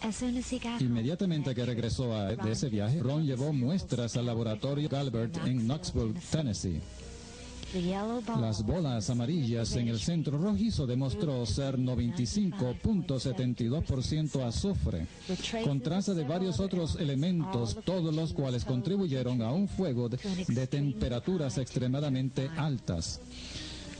As soon as he got home, Inmediatamente que regresó de ese viaje, Ron llevó muestras al laboratorio Galbert en Knoxville, Tennessee. the yellow ball Las bolas amarillas en el centro rojizo demostró ser 95.72% azufre, con traza de varios otros elementos, todos los cuales contribuyeron a un fuego de temperaturas extremadamente altas.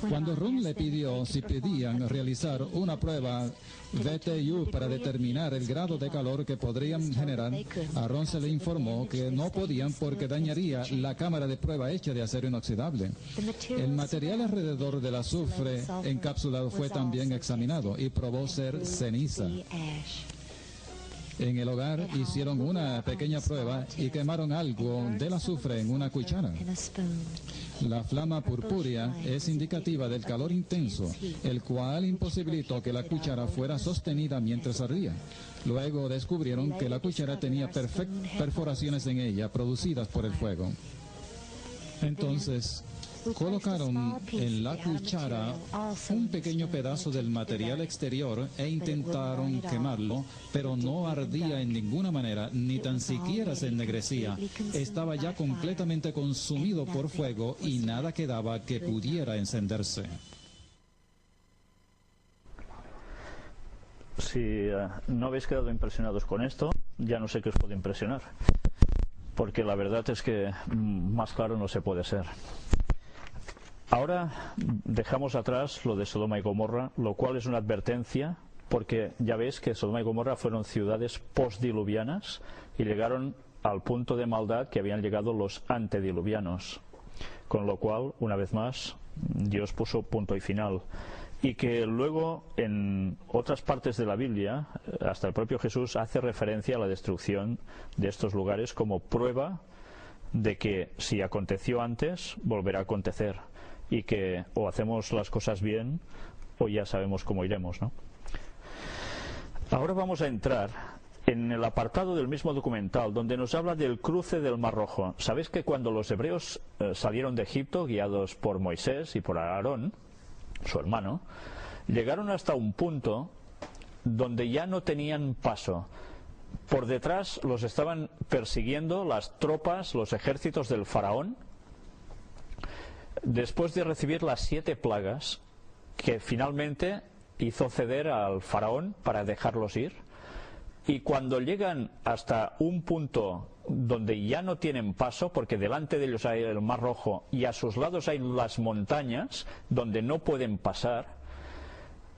Cuando Ron le pidió si podían realizar una prueba VTU para determinar el grado de calor que podrían generar, a Ron se le informó que no podían porque dañaría la cámara de prueba hecha de acero inoxidable. El material alrededor del azufre encapsulado fue también examinado y probó ser ceniza. ash. En el hogar hicieron una pequeña prueba y quemaron algo del azufre en una cuchara. In a spoon. La flama purpúrea es indicativa del calor intenso, el cual imposibilitó que la cuchara fuera sostenida mientras ardía. Luego descubrieron que la cuchara tenía perforaciones en ella producidas por el fuego. Entonces, colocaron en la cuchara un pequeño pedazo del material exterior e intentaron quemarlo, pero no ardía en ninguna manera, ni tan siquiera se ennegrecía. Estaba ya completamente consumido por fuego y nada quedaba que pudiera encenderse. Si no habéis quedado impresionados con esto, ya no sé qué os puede impresionar, porque la verdad es que más claro no se puede ser. Ahora dejamos atrás lo de Sodoma y Gomorra, lo cual es una advertencia, porque ya veis que Sodoma y Gomorra fueron ciudades postdiluvianas y llegaron al punto de maldad que habían llegado los antediluvianos, con lo cual, una vez más, Dios puso punto y final. Y que luego en otras partes de la Biblia, hasta el propio Jesús hace referencia a la destrucción de estos lugares como prueba de que si aconteció antes, volverá a acontecer, y que o hacemos las cosas bien o ya sabemos cómo iremos, ¿no? Ahora vamos a entrar en el apartado del mismo documental donde nos habla del cruce del Mar Rojo. Sabéis que cuando los hebreos salieron de Egipto guiados por Moisés y por Aarón, su hermano, llegaron hasta un punto donde ya no tenían paso. Por detrás los estaban persiguiendo las tropas, los ejércitos del faraón, después de recibir las 7 plagas que finalmente hizo ceder al faraón para dejarlos ir. Y cuando llegan hasta un punto donde ya no tienen paso, porque delante de ellos hay el Mar Rojo y a sus lados hay las montañas donde no pueden pasar,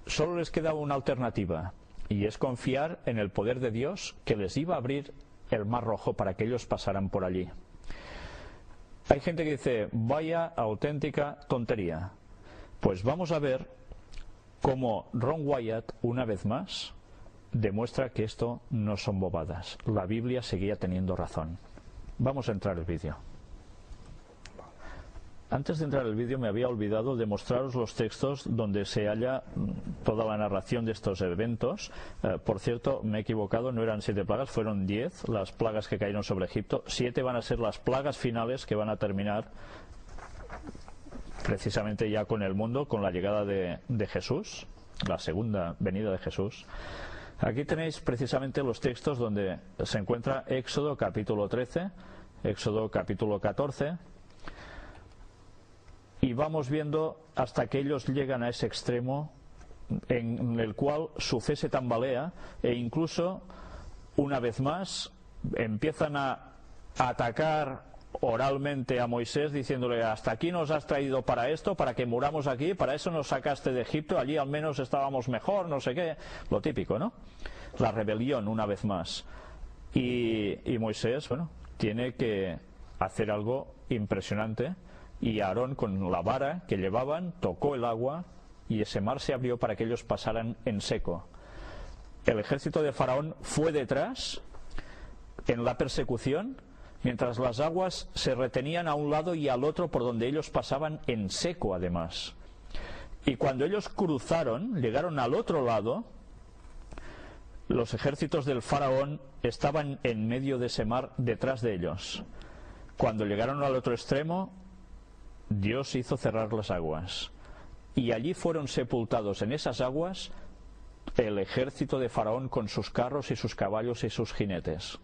solo les queda una alternativa, y es confiar en el poder de Dios que les iba a abrir el Mar Rojo para que ellos pasaran por allí. Hay gente que dice, vaya auténtica tontería. Pues vamos a ver cómo Ron Wyatt, una vez más, demuestra que esto no son bobadas. La Biblia seguía teniendo razón. Vamos a entrar al vídeo. Antes de entrar al vídeo me había olvidado de mostraros los textos donde se halla toda la narración de estos eventos. Por cierto, me he equivocado, no eran 7 plagas, fueron 10 las plagas que cayeron sobre Egipto. 7 van a ser las plagas finales que van a terminar precisamente ya con el mundo, con la llegada de Jesús, la segunda venida de Jesús. Aquí tenéis precisamente los textos donde se encuentra Éxodo capítulo 13, Éxodo capítulo 14, y vamos viendo hasta que ellos llegan a ese extremo en el cual su fe se tambalea e incluso, una vez más, empiezan a atacar oralmente a Moisés diciéndole, hasta aquí nos has traído para esto, para que muramos aquí, para eso nos sacaste de Egipto, allí al menos estábamos mejor, no sé qué, lo típico, ¿no? La rebelión, una vez más. Y Moisés, bueno, tiene que hacer algo impresionante, y Aarón, con la vara que llevaban, tocó el agua y ese mar se abrió para que ellos pasaran en seco. El ejército de Faraón fue detrás en la persecución, mientras las aguas se retenían a un lado y al otro por donde ellos pasaban en seco, además. Y cuando ellos cruzaron, llegaron al otro lado, los ejércitos del Faraón estaban en medio de ese mar detrás de ellos. Cuando llegaron al otro extremo, Dios hizo cerrar las aguas. Y allí fueron sepultados en esas aguas el ejército de Faraón con sus carros y sus caballos y sus jinetes.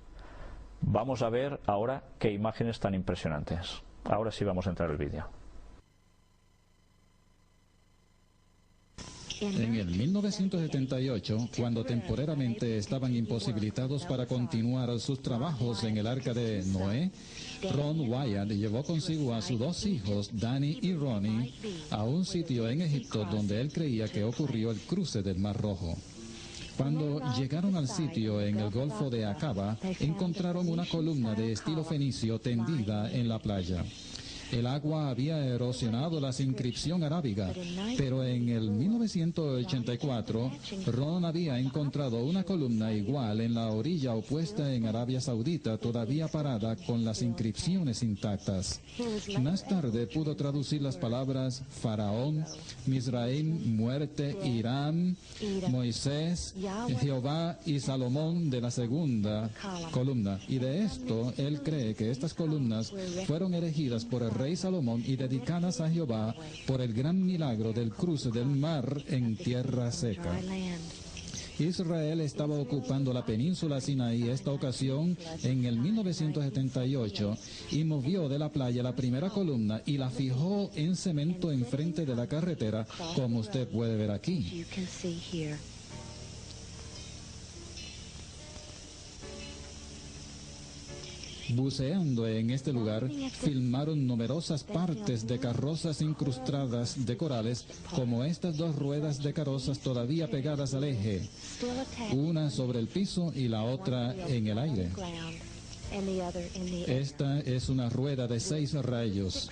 Vamos a ver ahora qué imágenes tan impresionantes. Ahora sí vamos a entrar al vídeo. En el 1978, cuando temporalmente estaban imposibilitados para continuar sus trabajos en el arca de Noé, Ron Wyatt llevó consigo a sus dos hijos, Danny y Ronnie, a un sitio en Egipto donde él creía que ocurrió el cruce del Mar Rojo. Cuando llegaron al sitio en el Golfo de Aqaba, encontraron una columna de estilo fenicio tendida en la playa. El agua había erosionado la inscripción arábiga, pero en el 1984, Ron había encontrado una columna igual en la orilla opuesta en Arabia Saudita, todavía parada con las inscripciones intactas. Más tarde pudo traducir las palabras Faraón, Misraim, muerte, Irán, Moisés, Jehová y Salomón de la segunda columna. Y de esto, él cree que estas columnas fueron erigidas por el rey Salomón y dedicadas a Jehová por el gran milagro del cruce del mar en tierra seca. Israel estaba ocupando la península Sinaí esta ocasión en el 1978 y movió de la playa la primera columna y la fijó en cemento enfrente de la carretera, como usted puede ver aquí. Buceando en este lugar, filmaron numerosas partes de carrozas incrustadas de corales, como estas dos ruedas de carrozas todavía pegadas al eje, una sobre el piso y la otra en el aire. Esta es una rueda de 6 rayos.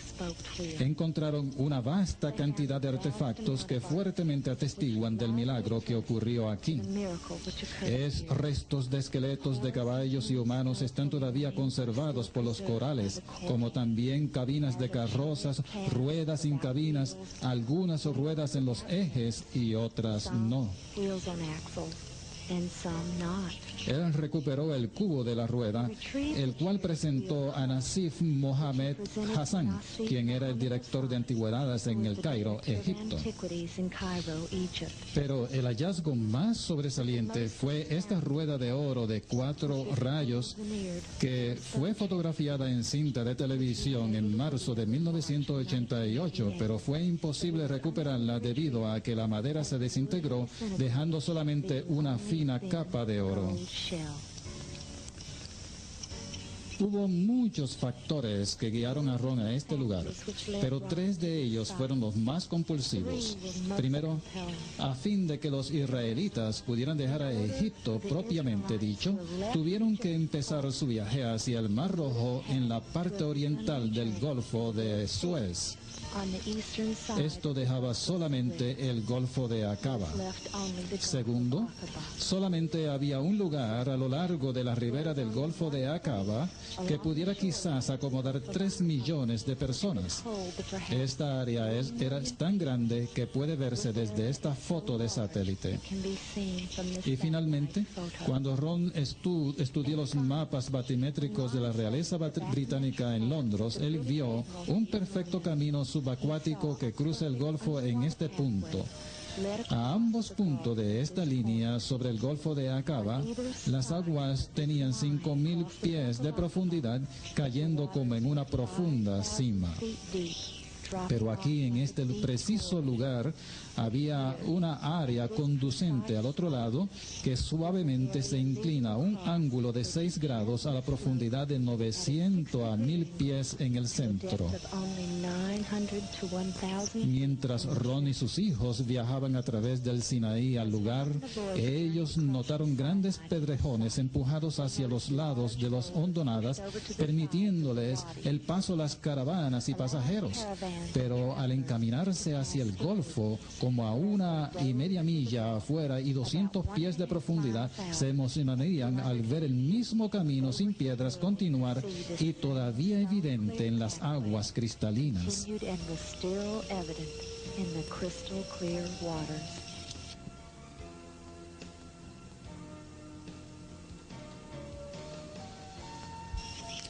Encontraron una vasta cantidad de artefactos que fuertemente atestiguan del milagro que ocurrió aquí. Restos de esqueletos de caballos y humanos están todavía conservados por los corales, como también cabinas de carrozas, ruedas sin cabinas, algunas ruedas en los ejes y otras no. Él recuperó el cubo de la rueda, el cual presentó a Nasif Mohamed Hassan, quien era el director de antigüedades en el Cairo, Egipto. Pero el hallazgo más sobresaliente fue esta rueda de oro de 4 rayos que fue fotografiada en cinta de televisión en marzo de 1988, pero fue imposible recuperarla debido a que la madera se desintegró, dejando solamente una fina capa de oro. Hubo muchos factores que guiaron a Ron a este lugar, pero 3 de ellos fueron los más compulsivos. Primero, a fin de que los israelitas pudieran dejar a Egipto propiamente dicho, tuvieron que empezar su viaje hacia el Mar Rojo en la parte oriental del Golfo de Suez. Esto dejaba solamente el Golfo de Aqaba. Segundo, solamente había un lugar a lo largo de la ribera del Golfo de Aqaba que pudiera quizás acomodar 3 millones de personas. Esta área era tan grande que puede verse desde esta foto de satélite. Y finalmente, cuando Ron estudió los mapas batimétricos de la realeza británica en Londres, él vio un perfecto camino subacuático que cruza el Golfo en este punto. A ambos puntos de esta línea sobre el Golfo de Aqaba, las aguas tenían 5.000 pies de profundidad, cayendo como en una profunda cima. Pero aquí, en este preciso lugar, había una área conducente al otro lado que suavemente se inclina a un ángulo de 6 grados a la profundidad de 900 a 1.000 pies en el centro. Mientras Ron y sus hijos viajaban a través del Sinaí al lugar, ellos notaron grandes pedrejones empujados hacia los lados de las hondonadas, permitiéndoles el paso a las caravanas y pasajeros. Pero al encaminarse hacia el Golfo, como a 1,5 millas afuera y 200 pies de profundidad, se emocionarían al ver el mismo camino sin piedras continuar y todavía evidente en las aguas cristalinas.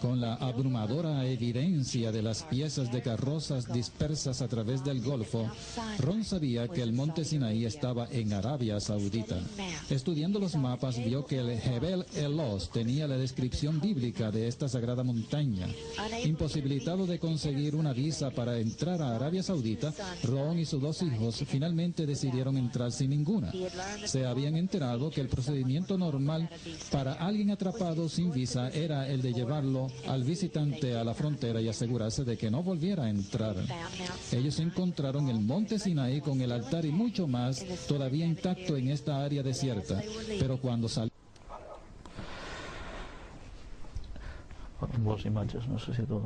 Con la abrumadora evidencia de las piezas de carrozas dispersas a través del Golfo, Ron sabía que el monte Sinaí estaba en Arabia Saudita. Estudiando los mapas, vio que el Jebel Elos tenía la descripción bíblica de esta sagrada montaña. Imposibilitado de conseguir una visa para entrar a Arabia Saudita, Ron y sus dos hijos finalmente decidieron entrar sin ninguna. Se habían enterado que el procedimiento normal para alguien atrapado sin visa era el de llevarlo al visitante a la frontera y asegurarse de que no volviera a entrar. Ellos encontraron el monte Sinaí con el altar y mucho más todavía intacto en esta área desierta, pero cuando salió... Las imágenes, necesito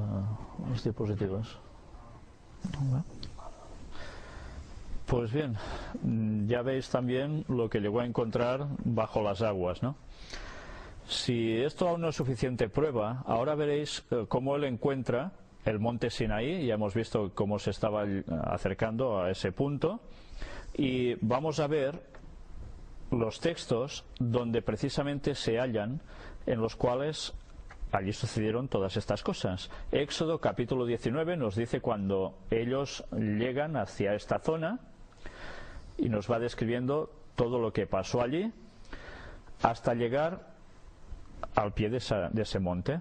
las diapositivas. Pues bien, ya veis también lo que llegó a encontrar bajo las aguas, ¿no? Si esto aún no es suficiente prueba, ahora veréis cómo él encuentra el monte Sinaí. Ya hemos visto cómo se estaba acercando a ese punto, y vamos a ver los textos donde precisamente se hallan, en los cuales allí sucedieron todas estas cosas. Éxodo capítulo 19 nos dice cuando ellos llegan hacia esta zona y nos va describiendo todo lo que pasó allí hasta llegar al pie de ese monte,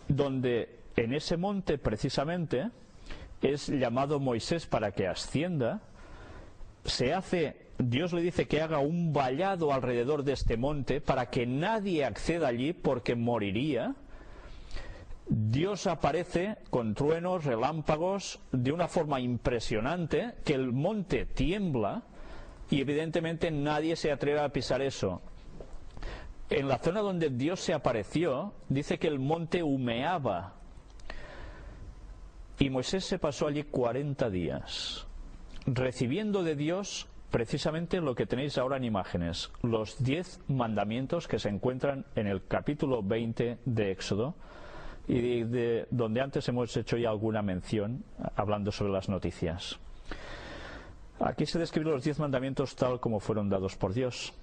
donde en ese monte precisamente es llamado Moisés para que ascienda. Dios le dice que haga un vallado alrededor de este monte para que nadie acceda allí porque moriría. Dios aparece con truenos, relámpagos, de una forma impresionante, que el monte tiembla y evidentemente nadie se atreve a pisar eso. En la zona donde Dios se apareció, dice que el monte humeaba. Y Moisés se pasó allí 40 días, recibiendo de Dios precisamente lo que tenéis ahora en imágenes, los 10 mandamientos que se encuentran en el capítulo 20 de Éxodo, y de donde antes hemos hecho ya alguna mención, hablando sobre las noticias. Aquí se describen los 10 mandamientos tal como fueron dados por Dios,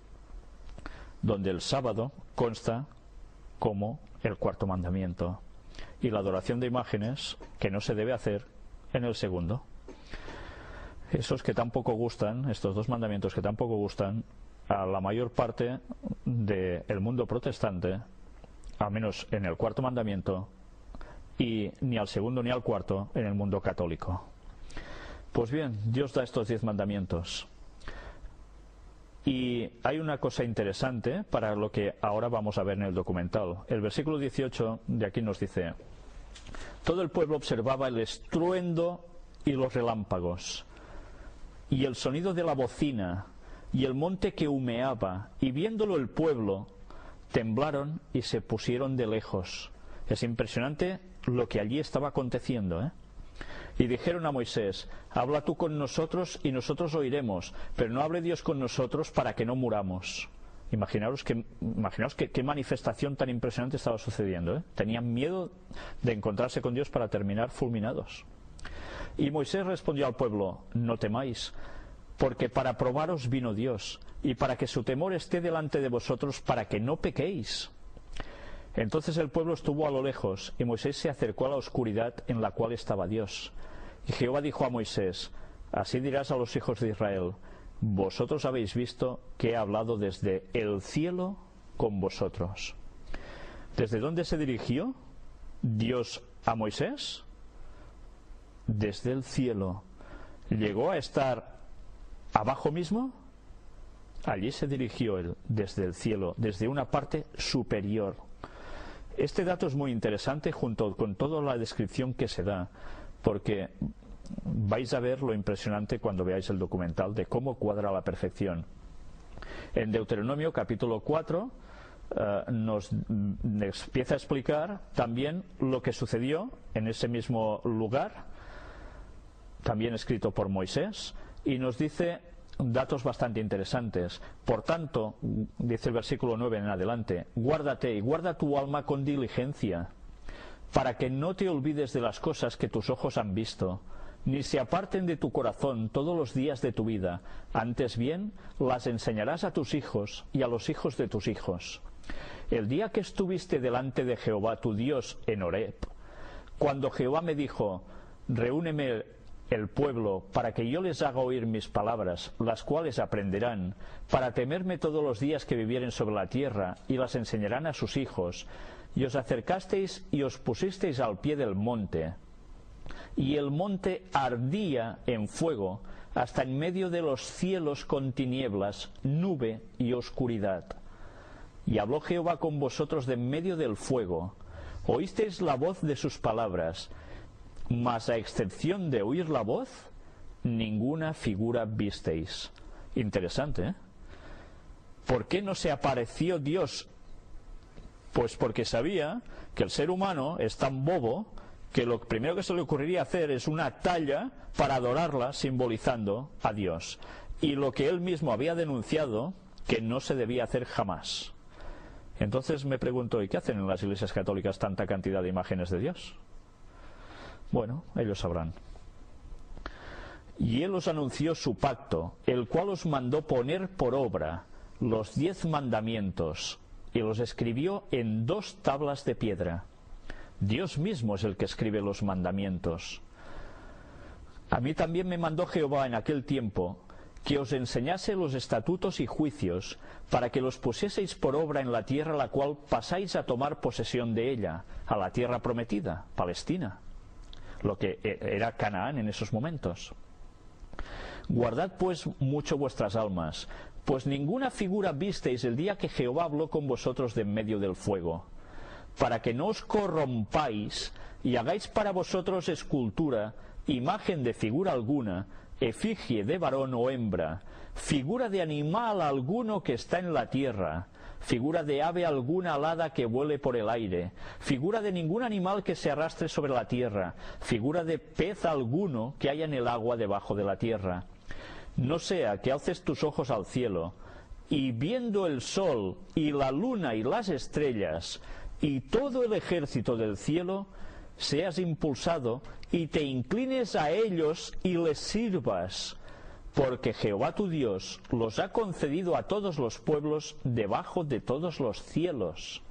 donde el sábado consta como el cuarto mandamiento, y la adoración de imágenes, que no se debe hacer, en el segundo. Esos que tampoco gustan, estos 2 mandamientos que tampoco gustan a la mayor parte del mundo protestante, al menos en el cuarto mandamiento, y ni al segundo ni al cuarto en el mundo católico. Pues bien, Dios da estos 10 mandamientos. Y hay una cosa interesante para lo que ahora vamos a ver en el documental. El versículo 18 de aquí nos dice: todo el pueblo observaba el estruendo y los relámpagos, y el sonido de la bocina, y el monte que humeaba, y viéndolo el pueblo, temblaron y se pusieron de lejos. Es impresionante lo que allí estaba aconteciendo, ¿eh? Y dijeron a Moisés: habla tú con nosotros y nosotros oiremos, pero no hable Dios con nosotros para que no muramos. Imaginaos qué manifestación tan impresionante estaba sucediendo, ¿eh? Tenían miedo de encontrarse con Dios para terminar fulminados. Y Moisés respondió al pueblo: no temáis, porque para probaros vino Dios, y para que su temor esté delante de vosotros, para que no pequéis. Entonces el pueblo estuvo a lo lejos, y Moisés se acercó a la oscuridad en la cual estaba Dios. Y Jehová dijo a Moisés: así dirás a los hijos de Israel: vosotros habéis visto que he hablado desde el cielo con vosotros. ¿Desde dónde se dirigió Dios a Moisés? Desde el cielo. ¿Llegó a estar abajo mismo? Allí se dirigió él, desde el cielo, desde una parte superior. Este dato es muy interesante junto con toda la descripción que se da, porque vais a ver lo impresionante cuando veáis el documental de cómo cuadra a la perfección. En Deuteronomio capítulo 4 nos empieza a explicar también lo que sucedió en ese mismo lugar, también escrito por Moisés, y nos dice datos bastante interesantes. Por tanto, dice el versículo 9 en adelante: guárdate y guarda tu alma con diligencia, para que no te olvides de las cosas que tus ojos han visto, ni se aparten de tu corazón todos los días de tu vida. Antes bien, las enseñarás a tus hijos y a los hijos de tus hijos, el día que estuviste delante de Jehová tu Dios en Horeb, cuando Jehová me dijo, reúneme el pueblo para que yo les haga oír mis palabras, las cuales aprenderán, para temerme todos los días que vivieren sobre la tierra, y las enseñarán a sus hijos, y os acercasteis y os pusisteis al pie del monte, y el monte ardía en fuego, hasta en medio de los cielos con tinieblas, nube y oscuridad. Y habló Jehová con vosotros de en medio del fuego, oísteis la voz de sus palabras, mas a excepción de oír la voz, ninguna figura visteis. Interesante, ¿eh? ¿Por qué no se apareció Dios? Pues porque sabía que el ser humano es tan bobo que lo primero que se le ocurriría hacer es una talla para adorarla, simbolizando a Dios. Y lo que él mismo había denunciado, que no se debía hacer jamás. Entonces me pregunto, ¿y qué hacen en las iglesias católicas tanta cantidad de imágenes de Dios? Bueno, ellos sabrán. Y él os anunció su pacto, el cual os mandó poner por obra los 10 mandamientos, y los escribió en 2 tablas de piedra. Dios mismo es el que escribe los mandamientos. A mí también me mandó Jehová en aquel tiempo que os enseñase los estatutos y juicios, para que los pusieseis por obra en la tierra la cual pasáis a tomar posesión de ella, a la tierra prometida, Palestina, lo que era Canaán en esos momentos. Guardad pues mucho vuestras almas, pues ninguna figura visteis el día que Jehová habló con vosotros de en medio del fuego, para que no os corrompáis y hagáis para vosotros escultura, imagen de figura alguna, efigie de varón o hembra, figura de animal alguno que está en la tierra, figura de ave alguna alada que vuele por el aire, figura de ningún animal que se arrastre sobre la tierra, figura de pez alguno que haya en el agua debajo de la tierra. No sea que alces tus ojos al cielo, y viendo el sol y la luna y las estrellas y todo el ejército del cielo, seas impulsado y te inclines a ellos y les sirvas, porque Jehová tu Dios los ha concedido a todos los pueblos debajo de todos los cielos.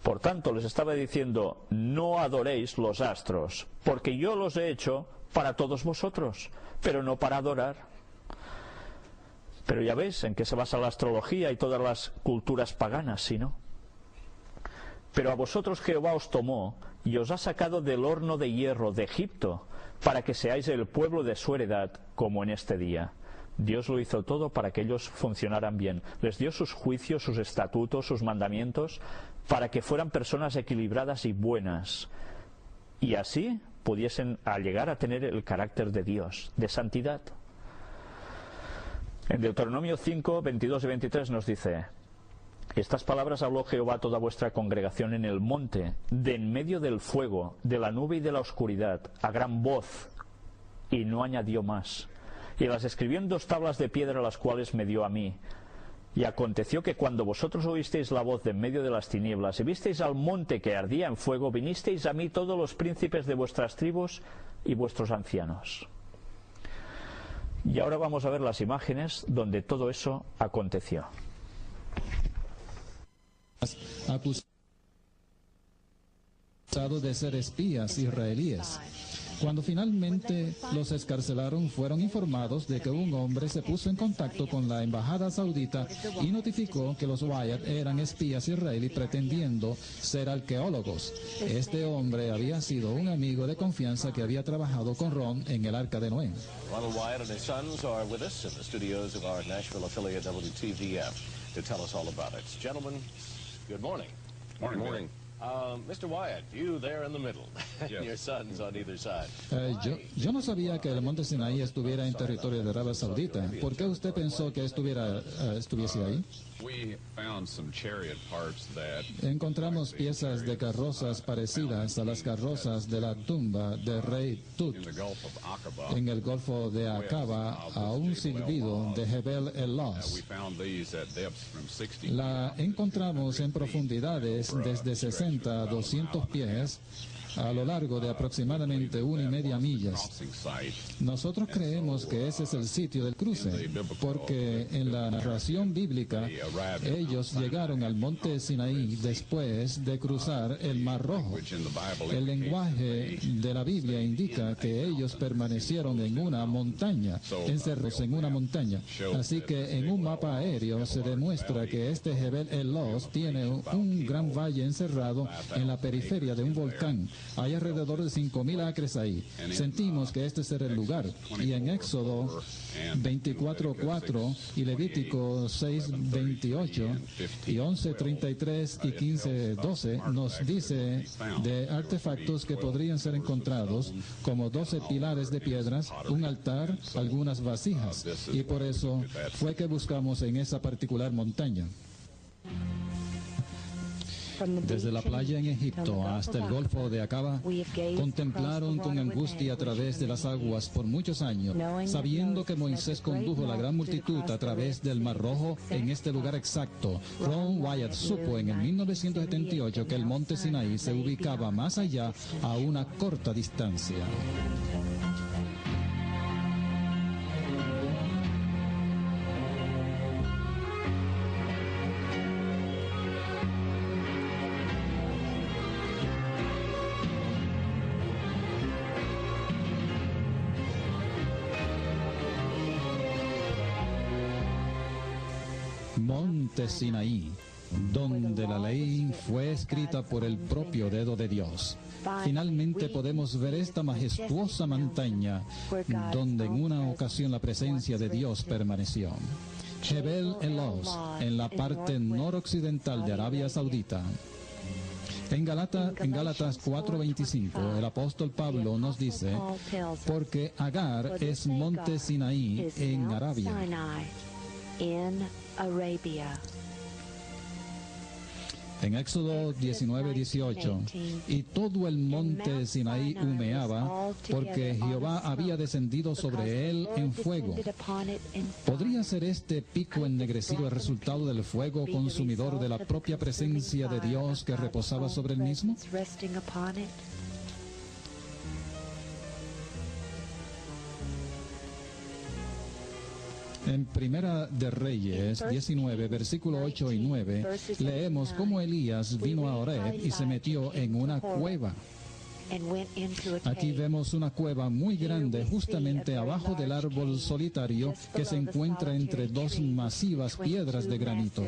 Por tanto, les estaba diciendo, no adoréis los astros, porque yo los he hecho para todos vosotros, pero no para adorar. Pero ya ves en qué se basa la astrología y todas las culturas paganas, ¿sí, no? Pero a vosotros Jehová os tomó y os ha sacado del horno de hierro de Egipto, para que seáis el pueblo de su heredad, como en este día. Dios lo hizo todo para que ellos funcionaran bien. Les dio sus juicios, sus estatutos, sus mandamientos, para que fueran personas equilibradas y buenas, y así pudiesen llegar a tener el carácter de Dios, de santidad. En Deuteronomio 5, 22 y 23 nos dice: estas palabras habló Jehová a toda vuestra congregación en el monte, de en medio del fuego, de la nube y de la oscuridad, a gran voz, y no añadió más. Y las escribió en 2 tablas de piedra, las cuales me dio a mí. Y aconteció que cuando vosotros oísteis la voz de en medio de las tinieblas, y visteis al monte que ardía en fuego, vinisteis a mí todos los príncipes de vuestras tribus y vuestros ancianos. Y ahora vamos a ver las imágenes donde todo eso aconteció. Acusados de ser espías israelíes. Cuando finalmente los excarcelaron, fueron informados de que un hombre se puso en contacto con la embajada saudita y notificó que los Wyatt eran espías israelíes pretendiendo ser arqueólogos. Este hombre había sido un amigo de confianza que había trabajado con Ron en el Arca de Noé. Ronald Wyatt and his sons are with us in the studios of our Nashville affiliate WTVF to tell us all about it. Gentlemen, good morning. Morning. Mr. Wyatt, you there in the middle, and your sons on either side. Yo no sabía que el monte Sinaí estuviera en territorio de Arabia Saudita. ¿Por qué usted pensó que estuviese ahí? We found some chariot parts that Encontramos piezas de carrozas parecidas a las carrozas de la tumba del rey Tut in the Gulf of Aqaba. en el Golfo de Aqaba, a un silbido de Jebel We el-Los. found these at depths from 60 La encontramos en profundidades desde 60 a 200 pies a lo largo de aproximadamente 1,5 millas. Crossing site. Nosotros creemos que ese es el sitio del cruce, porque en la narración bíblica ellos llegaron al monte Sinaí después de cruzar el Mar Rojo. Which in the Bible El lenguaje de la Biblia indica que ellos permanecieron en una montaña, encerrados en una montaña. Así que en un mapa aéreo se demuestra que este Jebel El-Los tiene un gran valle encerrado en la periferia de un volcán. Hay alrededor de 5,000 acres ahí. Sentimos que este será el lugar. Y en Éxodo 24:4 y Levítico 6:28 y 11:33 y 15:12 nos dice de artefactos que podrían ser encontrados como 12 pilares de piedras, un altar, algunas vasijas. Y por eso fue que buscamos en esa particular montaña. Desde la playa en Egipto hasta el Golfo de Acaba, contemplaron con angustia a través de las aguas por muchos años, sabiendo que Moisés condujo la gran multitud a través del Mar Rojo en este lugar exacto. Ron Wyatt supo en el 1978 que el monte Sinaí se ubicaba más allá a una corta distancia. Monte Sinaí, donde la ley fue escrita por el propio dedo de Dios. Finalmente podemos ver esta majestuosa montaña donde en una ocasión la presencia de Dios permaneció. Jebel El-Los, en la parte noroccidental de Arabia Saudita. En Gálatas 4:25, el apóstol Pablo nos dice, porque Agar es monte Sinaí en Arabia. En Éxodo 19:18, y todo el monte Sinaí humeaba, porque Jehová había descendido sobre él en fuego. ¿Podría ser este pico ennegrecido el resultado del fuego consumidor de la propia presencia de Dios que reposaba sobre el mismo? En Primera de Reyes 19, versículo 8 y 9, leemos cómo Elías vino a Horeb y se metió en una cueva. Aquí vemos una cueva muy grande justamente abajo del árbol solitario que se encuentra entre dos masivas piedras de granito.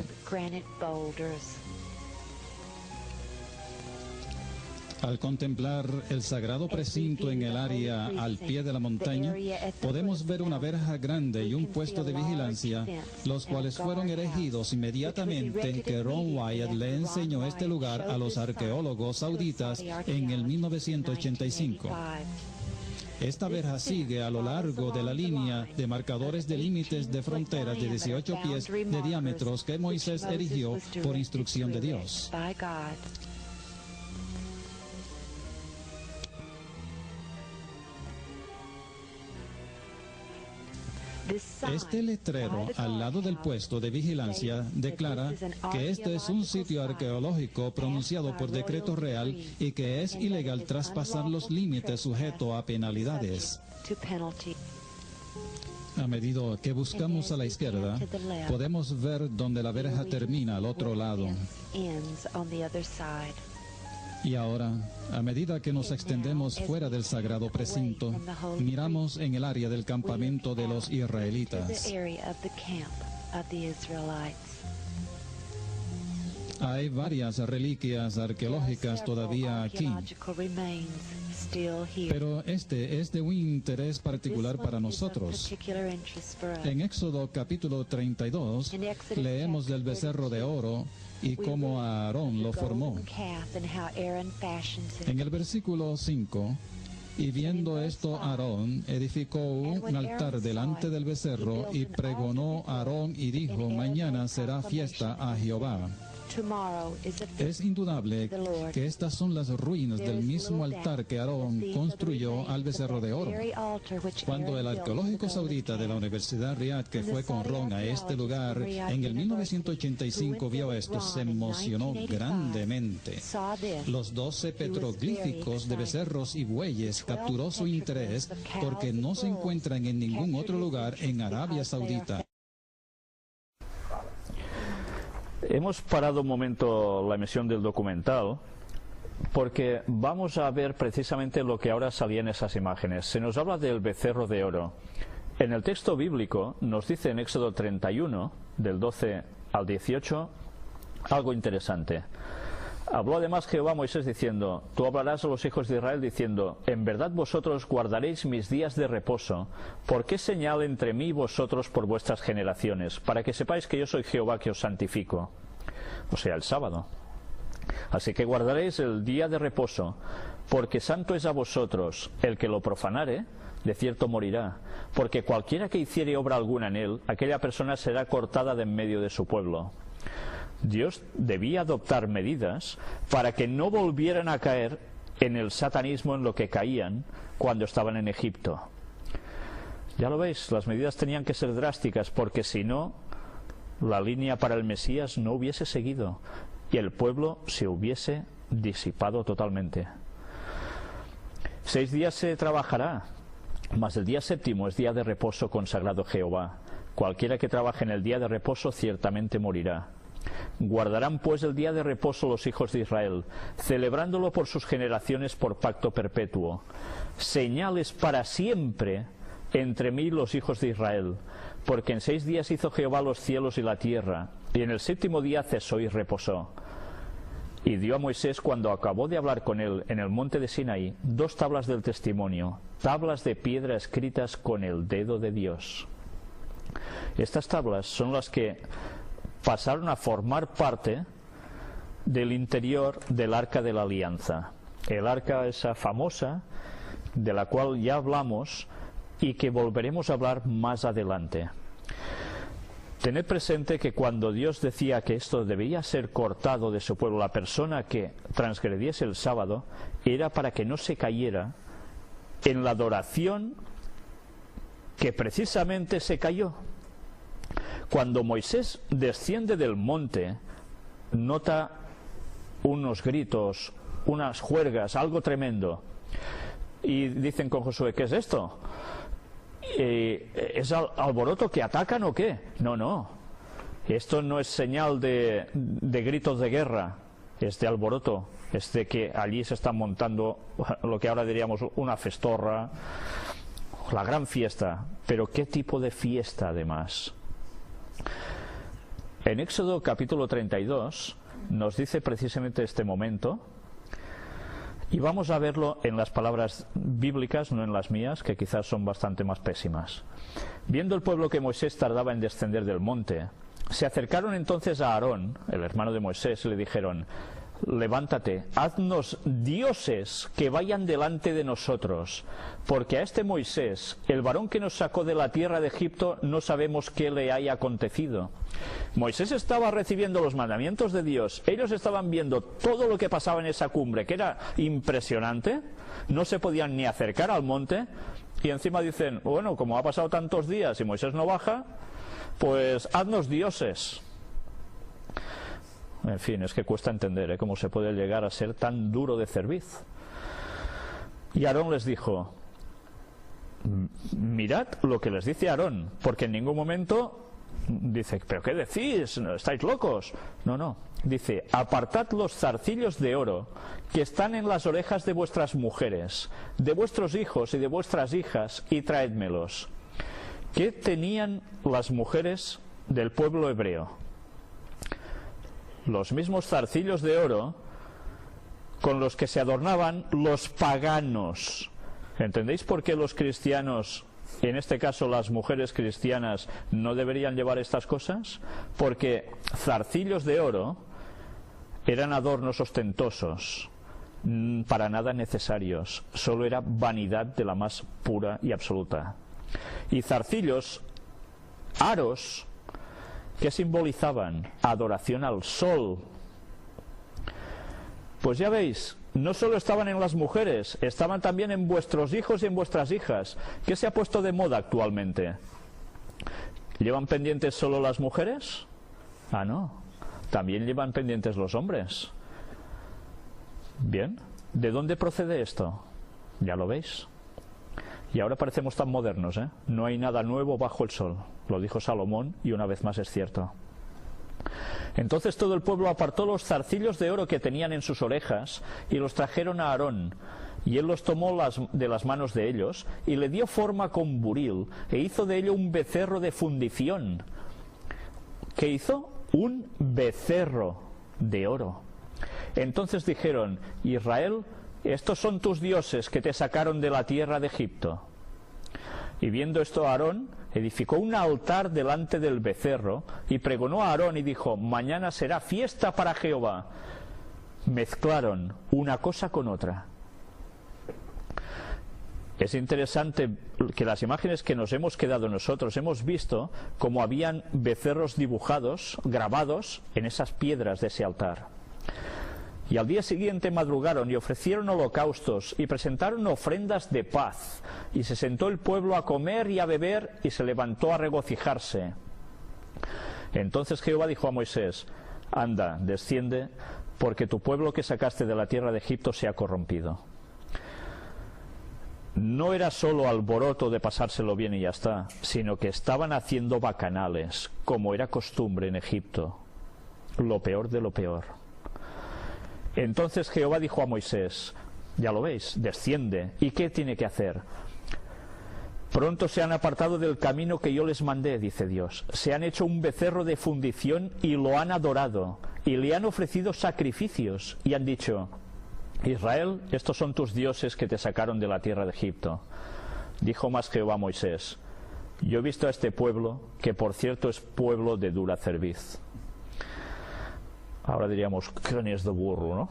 Al contemplar el sagrado precinto en el área al pie de la montaña, podemos ver una verja grande y un puesto de vigilancia, los cuales fueron erigidos inmediatamente que Ron Wyatt le enseñó este lugar a los arqueólogos sauditas en el 1985. Esta verja sigue a lo largo de la línea de marcadores de límites de fronteras de 18 pies de diámetros que Moisés erigió por instrucción de Dios. Este letrero al lado del puesto de vigilancia declara que este es un sitio arqueológico pronunciado por decreto real y que es ilegal traspasar los límites sujeto a penalidades. A medida que buscamos a la izquierda, podemos ver donde la verja termina al otro lado. Y ahora, a medida que nos extendemos fuera del sagrado precinto, miramos en el área del campamento de los israelitas. Hay varias reliquias arqueológicas todavía aquí, pero este es de un interés particular para nosotros. En Éxodo capítulo 32, leemos del becerro de oro y cómo Aarón lo formó. En el versículo 5, y viendo esto Aarón edificó un altar delante del becerro y pregonó Aarón y dijo, mañana será fiesta a Jehová. tomorrow is the feast Es indudable of the Lord. que estas son las ruinas There del is mismo little altar doubt que that Aarón these are the construyó remains al of becerro that de oro. very altar which Cuando Aaron el built arqueológico in the saudita de la Golden Universidad Riyadh, que And the fue con Saudi Ron a este archaeologist lugar from Riyadh en el University, 1985, who vio went esto, with se Ron in emocionó 1985, grandemente. saw this. Los 12 He was very petroglíficos de excited. becerros y bueyes capturó su interés porque no se encuentran en ningún otro lugar en Arabia Saudita. Hemos parado un momento la emisión del documental porque vamos a ver precisamente lo que ahora salía en esas imágenes. Se nos habla del becerro de oro. En el texto bíblico nos dice en Éxodo 31, del 12 al 18, algo interesante. Habló además Jehová a Moisés diciendo: Tú hablarás a los hijos de Israel diciendo: En verdad vosotros guardaréis mis días de reposo, porque es señal entre mí y vosotros por vuestras generaciones, para que sepáis que yo soy Jehová que os santifico. O sea, el sábado. Así que guardaréis el día de reposo, porque santo es a vosotros. El que lo profanare, de cierto morirá, porque cualquiera que hiciere obra alguna en él, aquella persona será cortada de en medio de su pueblo. Dios debía adoptar medidas para que no volvieran a caer en el satanismo en lo que caían cuando estaban en Egipto. Ya lo veis, las medidas tenían que ser drásticas, porque si no, la línea para el Mesías no hubiese seguido y el pueblo se hubiese disipado totalmente. 6 días se trabajará, mas el día séptimo es día de reposo consagrado a Jehová. Cualquiera que trabaje en el día de reposo ciertamente morirá. Guardarán pues el día de reposo los hijos de Israel, celebrándolo por sus generaciones por pacto perpetuo. Señales para siempre entre mí y los hijos de Israel, porque en 6 días hizo Jehová los cielos y la tierra, y en el séptimo día cesó y reposó. Y dio a Moisés, cuando acabó de hablar con él en el monte de Sinaí, 2 tablas del testimonio, tablas de piedra escritas con el dedo de Dios. Estas tablas son las que pasaron a formar parte del interior del Arca de la Alianza. El arca esa famosa, de la cual ya hablamos y que volveremos a hablar más adelante. Tened presente que cuando Dios decía que esto debía ser cortado de su pueblo, la persona que transgrediese el sábado, era para que no se cayera en la adoración que precisamente se cayó. Cuando Moisés desciende del monte, nota unos gritos, unas juergas, algo tremendo. Y dicen con Josué: ¿qué es esto? ¿Es alboroto que atacan o qué? No, no. Esto no es señal de gritos de guerra, es de alboroto. Es de que allí se está montando lo que ahora diríamos una festorra, la gran fiesta. Pero ¿qué tipo de fiesta además? En Éxodo capítulo 32 nos dice precisamente este momento, y vamos a verlo en las palabras bíblicas, no en las mías, que quizás son bastante más pésimas. Viendo el pueblo que Moisés tardaba en descender del monte, se acercaron entonces a Aarón, el hermano de Moisés, y le dijeron: levántate, haznos dioses que vayan delante de nosotros, porque a este Moisés, el varón que nos sacó de la tierra de Egipto, no sabemos qué le haya acontecido. Moisés estaba recibiendo los mandamientos de Dios, ellos estaban viendo todo lo que pasaba en esa cumbre, que era impresionante, no se podían ni acercar al monte, y encima dicen: bueno, como ha pasado tantos días y Moisés no baja, pues haznos dioses. En fin, es que cuesta entender cómo se puede llegar a ser tan duro de cerviz. Y Aarón les dijo: mirad lo que les dice Aarón, porque en ningún momento dice: ¿pero qué decís? ¿Estáis locos? No, no. Dice: apartad los zarcillos de oro que están en las orejas de vuestras mujeres, de vuestros hijos y de vuestras hijas, y traédmelos. ¿Qué tenían las mujeres del pueblo hebreo? Los mismos zarcillos de oro con los que se adornaban los paganos. ¿Entendéis por qué los cristianos, en este caso las mujeres cristianas, no deberían llevar estas cosas? Porque zarcillos de oro eran adornos ostentosos, para nada necesarios, solo era vanidad de la más pura y absoluta. Y zarcillos, aros, que simbolizaban adoración al sol, Pues ya veis, no solo estaban en las mujeres, estaban también en vuestros hijos y en vuestras hijas. ¿Qué se ha puesto de moda actualmente? ¿Llevan pendientes solo las mujeres? Ah, no. También llevan pendientes los hombres. Bien. ¿De dónde procede esto? Ya lo veis. Y ahora parecemos tan modernos, ¿eh? No hay nada nuevo bajo el sol. Lo dijo Salomón y una vez más es cierto. Entonces todo el pueblo apartó los zarcillos de oro que tenían en sus orejas y los trajeron a Aarón. Y él los tomó de las manos de ellos y le dio forma con buril e hizo de ello un becerro de fundición. ¿Qué hizo? Un becerro de oro. Entonces dijeron: Israel, estos son tus dioses que te sacaron de la tierra de Egipto. Y viendo esto Aarón edificó un altar delante del becerro y pregonó a Aarón y dijo: mañana será fiesta para Jehová. Mezclaron una cosa con otra. Es interesante que las imágenes que nos hemos quedado nosotros hemos visto cómo habían becerros dibujados, grabados en esas piedras de ese altar. Y al día siguiente madrugaron y ofrecieron holocaustos y presentaron ofrendas de paz. Y se sentó el pueblo a comer y a beber y se levantó a regocijarse. Entonces Jehová dijo a Moisés: anda, desciende, porque tu pueblo que sacaste de la tierra de Egipto se ha corrompido. No era solo alboroto de pasárselo bien y ya está, sino que estaban haciendo bacanales, como era costumbre en Egipto. Lo peor de lo peor. Entonces Jehová dijo a Moisés: ya lo veis, desciende. ¿Y qué tiene que hacer? Pronto se han apartado del camino que yo les mandé, dice Dios. Se han hecho un becerro de fundición y lo han adorado, y le han ofrecido sacrificios, y han dicho: Israel, estos son tus dioses que te sacaron de la tierra de Egipto. Dijo más Jehová a Moisés: yo he visto a este pueblo, que por cierto es pueblo de dura cerviz. Ahora diríamos cranios de burro, ¿no?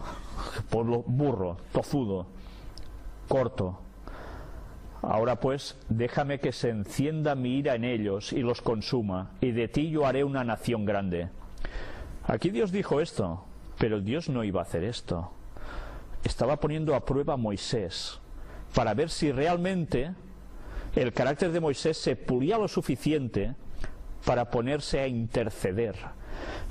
Pueblo burro, tozudo, corto. Ahora pues, déjame que se encienda mi ira en ellos y los consuma, y de ti yo haré una nación grande. Aquí Dios dijo esto, pero Dios no iba a hacer esto. Estaba poniendo a prueba a Moisés para ver si realmente el carácter de Moisés se pulía lo suficiente para ponerse a interceder.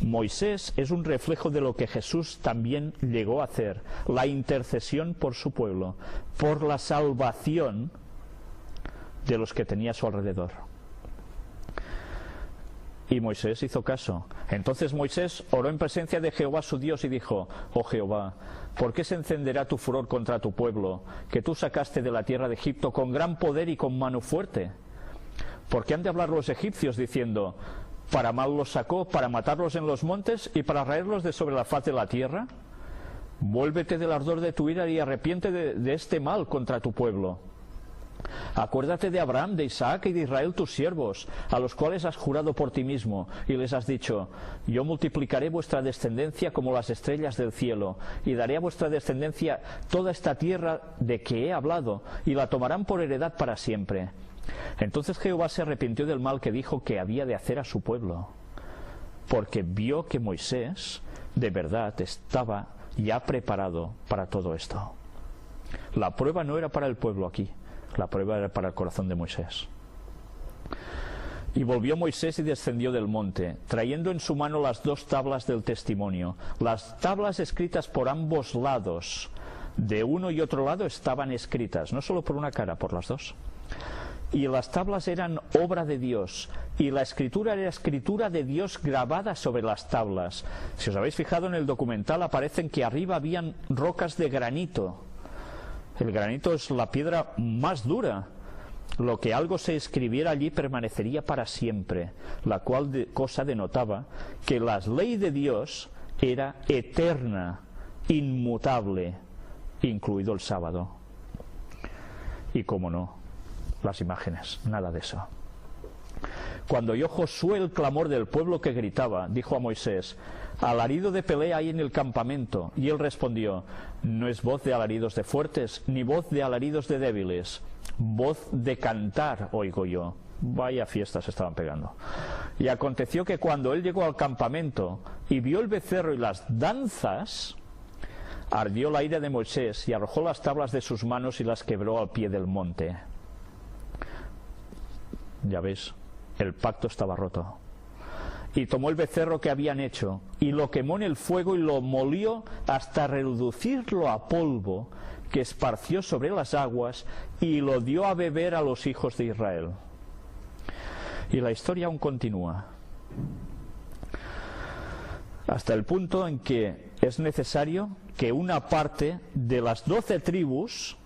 Moisés es un reflejo de lo que Jesús también llegó a hacer, la intercesión por su pueblo, por la salvación de los que tenía a su alrededor. Y Moisés hizo caso. Entonces Moisés oró en presencia de Jehová su Dios y dijo: oh Jehová, ¿por qué se encenderá tu furor contra tu pueblo, que tú sacaste de la tierra de Egipto con gran poder y con mano fuerte? ¿Por qué han de hablar los egipcios diciendo: para mal los sacó, para matarlos en los montes y para raerlos de sobre la faz de la tierra? Vuélvete del ardor de tu ira y arrepiente de este mal contra tu pueblo. Acuérdate de Abraham, de Isaac y de Israel tus siervos, a los cuales has jurado por ti mismo, y les has dicho: yo multiplicaré vuestra descendencia como las estrellas del cielo, y daré a vuestra descendencia toda esta tierra de que he hablado, y la tomarán por heredad para siempre. Entonces Jehová se arrepintió del mal que dijo que había de hacer a su pueblo, porque vio que Moisés de verdad estaba ya preparado para todo esto. La prueba no era para el pueblo aquí, la prueba era para el corazón de Moisés. Y volvió Moisés y descendió del monte, trayendo en su mano las 2 tablas del testimonio, las tablas escritas por ambos lados. De uno y otro lado estaban escritas, no solo por una cara, por las dos. Y las tablas eran obra de Dios, y la escritura era escritura de Dios grabada sobre las tablas. Si os habéis fijado en el documental, aparecen que arriba habían rocas de granito. El granito es la piedra más dura. Lo que algo se escribiera allí permanecería para siempre, la cual cosa denotaba que la ley de Dios era eterna, inmutable, incluido el sábado. Y cómo no, las imágenes, nada de eso. Cuando oyó Josué el clamor del pueblo que gritaba, dijo a Moisés: alarido de pelea hay en el campamento. Y él respondió: no es voz de alaridos de fuertes, ni voz de alaridos de débiles, voz de cantar oigo yo. Vaya fiestas estaban pegando. Y aconteció que cuando él llegó al campamento y vio el becerro y las danzas, ardió la ira de Moisés y arrojó las tablas de sus manos y las quebró al pie del monte. Ya ves, el pacto estaba roto. Y tomó el becerro que habían hecho y lo quemó en el fuego y lo molió hasta reducirlo a polvo, que esparció sobre las aguas y lo dio a beber a los hijos de Israel. Y la historia aún continúa, hasta el punto en que es necesario que una parte de las 12 tribus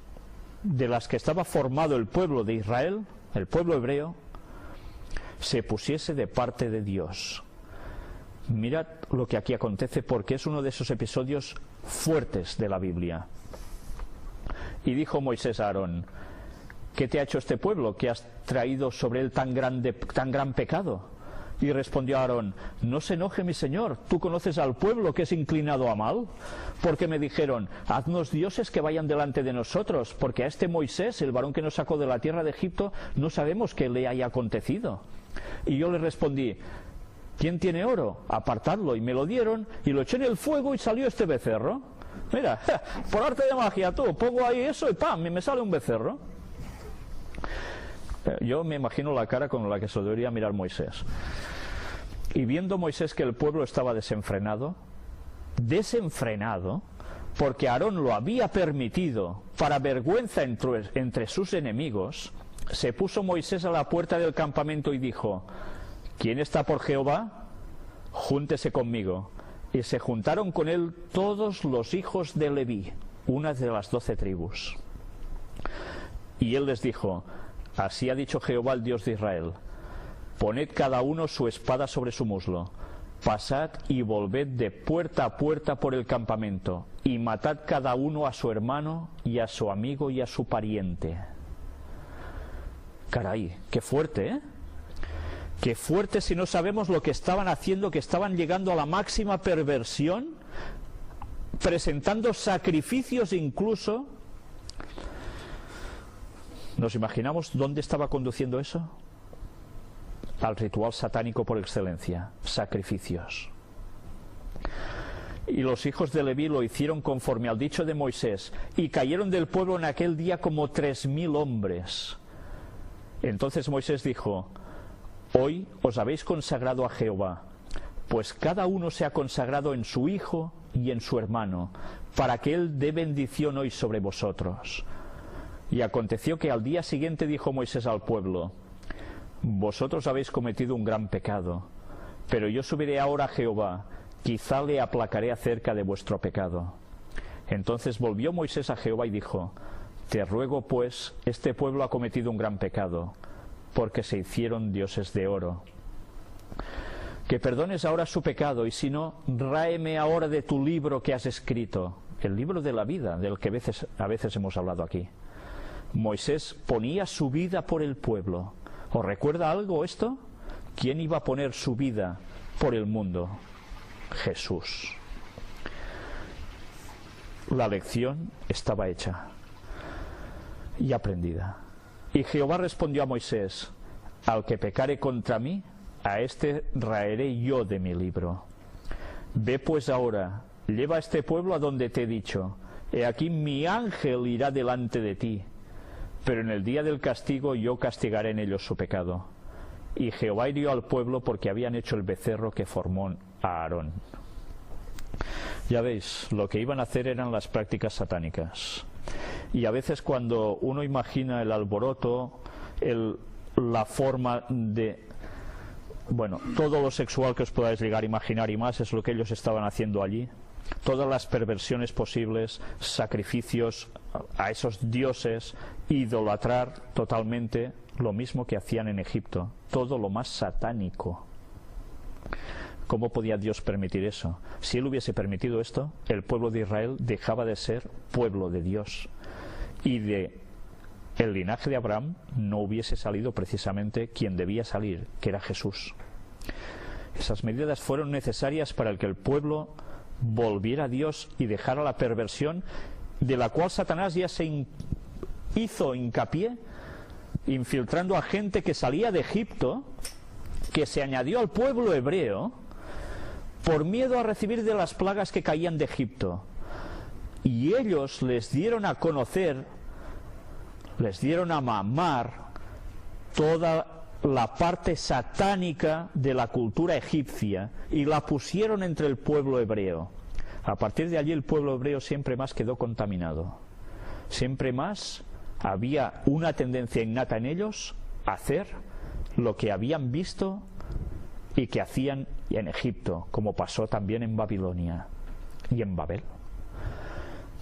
de las que estaba formado el pueblo de Israel, el pueblo hebreo, se pusiese de parte de Dios. Mirad lo que aquí acontece, porque es uno de esos episodios fuertes de la Biblia. Y dijo Moisés a Aarón: ¿qué te ha hecho este pueblo, que has traído sobre él tan gran pecado? Y respondió Aarón: no se enoje mi señor, tú conoces al pueblo que es inclinado a mal, porque me dijeron: haznos dioses que vayan delante de nosotros, porque a este Moisés, el varón que nos sacó de la tierra de Egipto, no sabemos qué le haya acontecido. Y yo le respondí: ¿quién tiene oro? Apartadlo. Y me lo dieron, y lo eché en el fuego y salió este becerro. Mira, por arte de magia, tú, pongo ahí eso y ¡pam!, me sale un becerro. Yo me imagino la cara con la que se debería mirar Moisés. Y viendo Moisés que el pueblo estaba desenfrenado, porque Aarón lo había permitido para vergüenza entre sus enemigos, se puso Moisés a la puerta del campamento y dijo: ¿quién está por Jehová? Júntese conmigo. Y se juntaron con él todos los hijos de Leví, una de las 12 tribus. Y él les dijo: así ha dicho Jehová, el Dios de Israel: poned cada uno su espada sobre su muslo, pasad y volved de puerta a puerta por el campamento, y matad cada uno a su hermano y a su amigo y a su pariente. Caray, qué fuerte, ¿eh? Qué fuerte, si no sabemos lo que estaban haciendo, que estaban llegando a la máxima perversión, presentando sacrificios incluso. ¿Nos imaginamos dónde estaba conduciendo eso? Al ritual satánico por excelencia, sacrificios. Y los hijos de Leví lo hicieron conforme al dicho de Moisés, y cayeron del pueblo en aquel día como 3000 hombres. Entonces Moisés dijo: hoy os habéis consagrado a Jehová, pues cada uno se ha consagrado en su hijo y en su hermano, para que él dé bendición hoy sobre vosotros. Y aconteció que al día siguiente dijo Moisés al pueblo: vosotros habéis cometido un gran pecado, pero yo subiré ahora a Jehová, quizá le aplacaré acerca de vuestro pecado. Entonces volvió Moisés a Jehová y dijo: te ruego pues, este pueblo ha cometido un gran pecado, porque se hicieron dioses de oro. Que perdones ahora su pecado, y si no, ráeme ahora de tu libro que has escrito, el libro de la vida, del que a veces hemos hablado aquí. Moisés ponía su vida por el pueblo. ¿Os recuerda algo esto? ¿Quién iba a poner su vida por el mundo? Jesús. La lección estaba hecha y aprendida. Y Jehová respondió a Moisés: al que pecare contra mí, a éste raeré yo de mi libro. Ve pues ahora, lleva a este pueblo a donde te he dicho. He aquí mi ángel irá delante de ti, pero en el día del castigo yo castigaré en ellos su pecado. Y Jehová hirió al pueblo porque habían hecho el becerro que formó a Aarón. Ya veis, lo que iban a hacer eran las prácticas satánicas. Y a veces cuando uno imagina el alboroto, la forma de... bueno, todo lo sexual que os podáis llegar a imaginar y más es lo que ellos estaban haciendo allí. Todas las perversiones posibles, sacrificios a esos dioses, idolatrar totalmente, lo mismo que hacían en Egipto, todo lo más satánico. ¿Cómo podía Dios permitir eso? Si Él hubiese permitido esto, el pueblo de Israel dejaba de ser pueblo de Dios, y de el linaje de Abraham no hubiese salido precisamente quien debía salir, que era Jesús. Esas medidas fueron necesarias para que el pueblo volviera a Dios y dejara la perversión de la cual Satanás ya se hizo hincapié, infiltrando a gente que salía de Egipto, que se añadió al pueblo hebreo por miedo a recibir de las plagas que caían de Egipto. y ellos les dieron a conocer, les dieron a mamar toda la parte satánica de la cultura egipcia y la pusieron entre el pueblo hebreo. A partir de allí el pueblo hebreo siempre más quedó contaminado. Siempre más había una tendencia innata en ellos a hacer lo que habían visto y que hacían en Egipto, como pasó también en Babilonia y en Babel.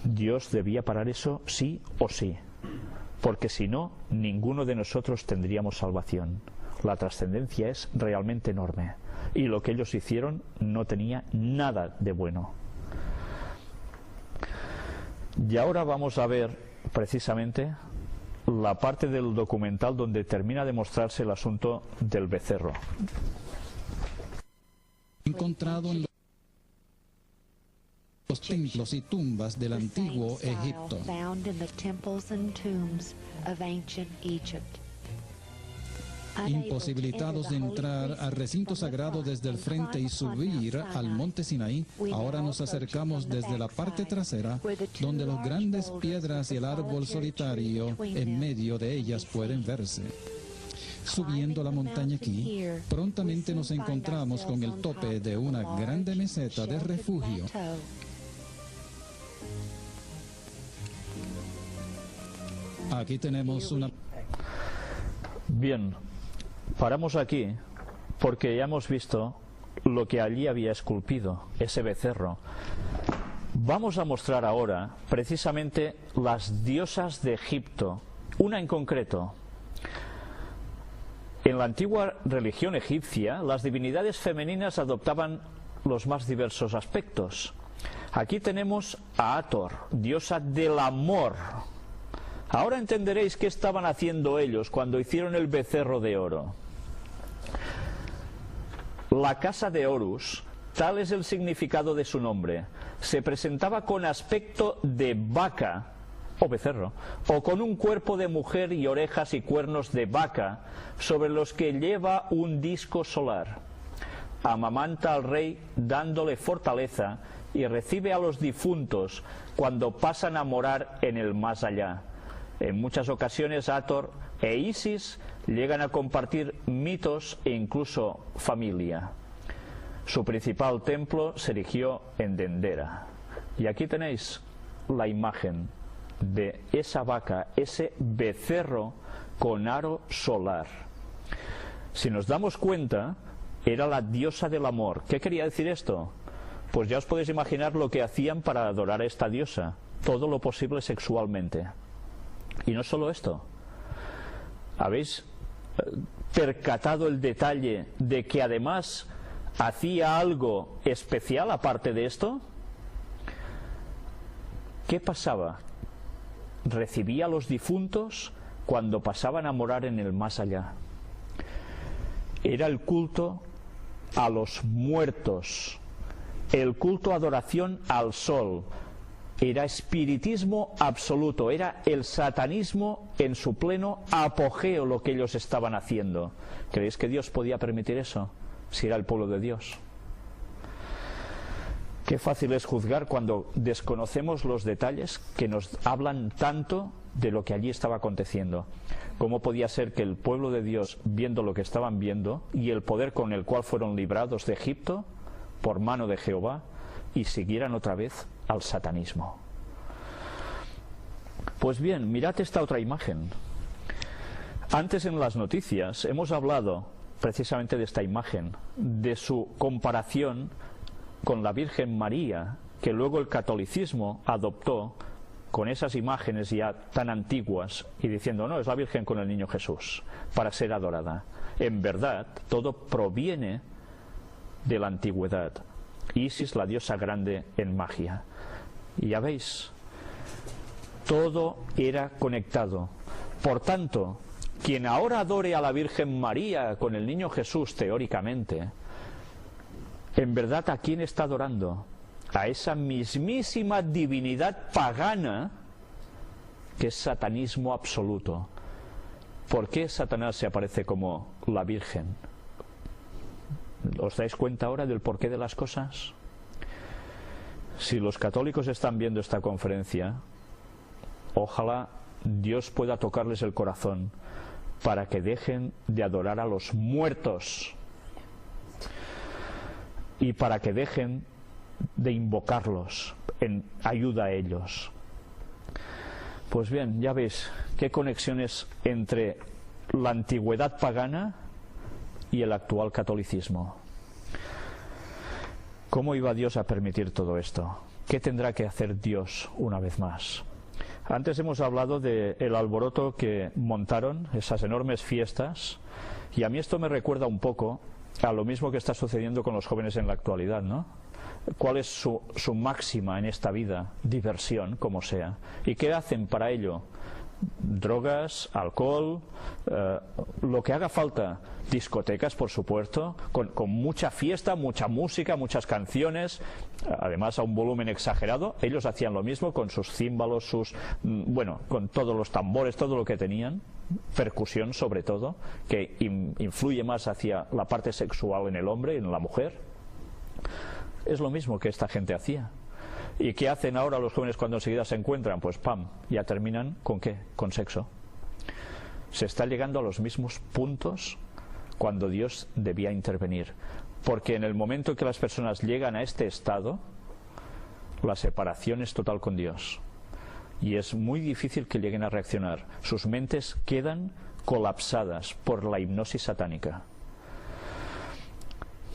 Dios debía parar eso sí o sí, porque si no, ninguno de nosotros tendríamos salvación. La trascendencia es realmente enorme y lo que ellos hicieron no tenía nada de bueno. Y ahora vamos a ver precisamente la parte del documental donde termina de mostrarse el asunto del becerro. Encontrado en los templos y tumbas del antiguo Egipto. Imposibilitados de entrar al recinto sagrado desde el frente y subir al monte Sinaí, ahora nos acercamos desde la parte trasera, donde las grandes piedras y el árbol solitario en medio de ellas pueden verse. Subiendo la montaña aquí, prontamente nos encontramos con el tope de una grande meseta de refugio. Aquí tenemos una... Bien, paramos aquí porque ya hemos visto lo que allí había esculpido, ese becerro. Vamos a mostrar ahora precisamente las diosas de Egipto, una en concreto. En la antigua religión egipcia, las divinidades femeninas adoptaban los más diversos aspectos. Aquí tenemos a Hathor, diosa del amor. Ahora entenderéis qué estaban haciendo ellos cuando hicieron el becerro de oro. La casa de Horus, tal es el significado de su nombre, se presentaba con aspecto de vaca o becerro, o con un cuerpo de mujer y orejas y cuernos de vaca, sobre los que lleva un disco solar. Amamanta al rey dándole fortaleza y recibe a los difuntos cuando pasan a morar en el más allá. En muchas ocasiones Hathor e Isis llegan a compartir mitos e incluso familia. Su principal templo se erigió en Dendera. Y aquí tenéis la imagen de esa vaca, ese becerro con aro solar. Si nos damos cuenta, era la diosa del amor. ¿Qué quería decir esto? Pues ya os podéis imaginar lo que hacían para adorar a esta diosa, todo lo posible sexualmente. Y no solo esto, ¿habéis percatado el detalle de que además hacía algo especial aparte de esto? ¿Qué pasaba? Recibía a los difuntos cuando pasaban a morar en el más allá. Era el culto a los muertos, el culto adoración al sol. Era espiritismo absoluto, era el satanismo en su pleno apogeo lo que ellos estaban haciendo. ¿Creéis que Dios podía permitir eso si era el pueblo de Dios? Qué fácil es juzgar cuando desconocemos los detalles que nos hablan tanto de lo que allí estaba aconteciendo. ¿Cómo podía ser que el pueblo de Dios, viendo lo que estaban viendo y el poder con el cual fueron librados de Egipto por mano de Jehová, y siguieran otra vez al satanismo? Pues bien, mirad esta otra imagen. Antes en las noticias hemos hablado precisamente de esta imagen, de su comparación con la Virgen María, que luego el catolicismo adoptó con esas imágenes ya tan antiguas y diciendo, no, es la Virgen con el niño Jesús, para ser adorada. En verdad, todo proviene de la antigüedad. Isis, la diosa grande en magia. Y ya veis, todo era conectado. Por tanto, quien ahora adore a la Virgen María con el niño Jesús, teóricamente, en verdad, ¿a quién está adorando? A esa mismísima divinidad pagana que es satanismo absoluto. ¿Por qué Satanás se aparece como la Virgen? ¿Os dais cuenta ahora del porqué de las cosas? si los católicos están viendo esta conferencia, ojalá Dios pueda tocarles el corazón para que dejen de adorar a los muertos y para que dejen de invocarlos en ayuda a ellos. Pues bien, ya veis qué conexiones entre la antigüedad pagana y el actual catolicismo. ¿Cómo iba Dios a permitir todo esto? ¿Qué tendrá que hacer Dios una vez más? Antes hemos hablado del alboroto que montaron, esas enormes fiestas, y a mí esto me recuerda un poco a lo mismo que está sucediendo con los jóvenes en la actualidad, ¿no? ¿Cuál es su máxima en esta vida? Diversión, como sea. ¿Y qué hacen para ello? Drogas, alcohol, lo que haga falta, discotecas, por supuesto, con mucha fiesta, mucha música, muchas canciones, además a un volumen exagerado. Ellos hacían lo mismo con sus címbalos, con todos los tambores, todo lo que tenían, percusión sobre todo, que influye más hacia la parte sexual en el hombre y en la mujer. Es lo mismo que esta gente hacía. ¿Y qué hacen ahora los jóvenes cuando enseguida se encuentran? Pues ¡pam! Ya terminan ¿con qué? Con sexo. Se está llegando a los mismos puntos cuando Dios debía intervenir. Porque en el momento que las personas llegan a este estado, la separación es total con Dios. Y es muy difícil que lleguen a reaccionar. Sus mentes quedan colapsadas por la hipnosis satánica.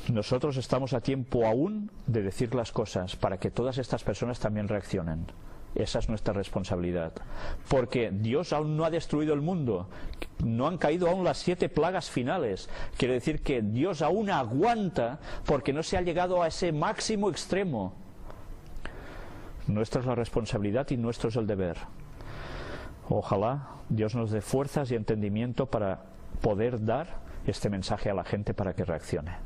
Nosotros estamos a tiempo aún de decir las cosas para que todas estas personas también reaccionen. Esa es nuestra responsabilidad. Porque Dios aún no ha destruido el mundo. No han caído aún las 7 plagas finales. Quiere decir que Dios aún aguanta porque no se ha llegado a ese máximo extremo. Nuestra es la responsabilidad y nuestro es el deber. Ojalá Dios nos dé fuerzas y entendimiento para poder dar este mensaje a la gente para que reaccione.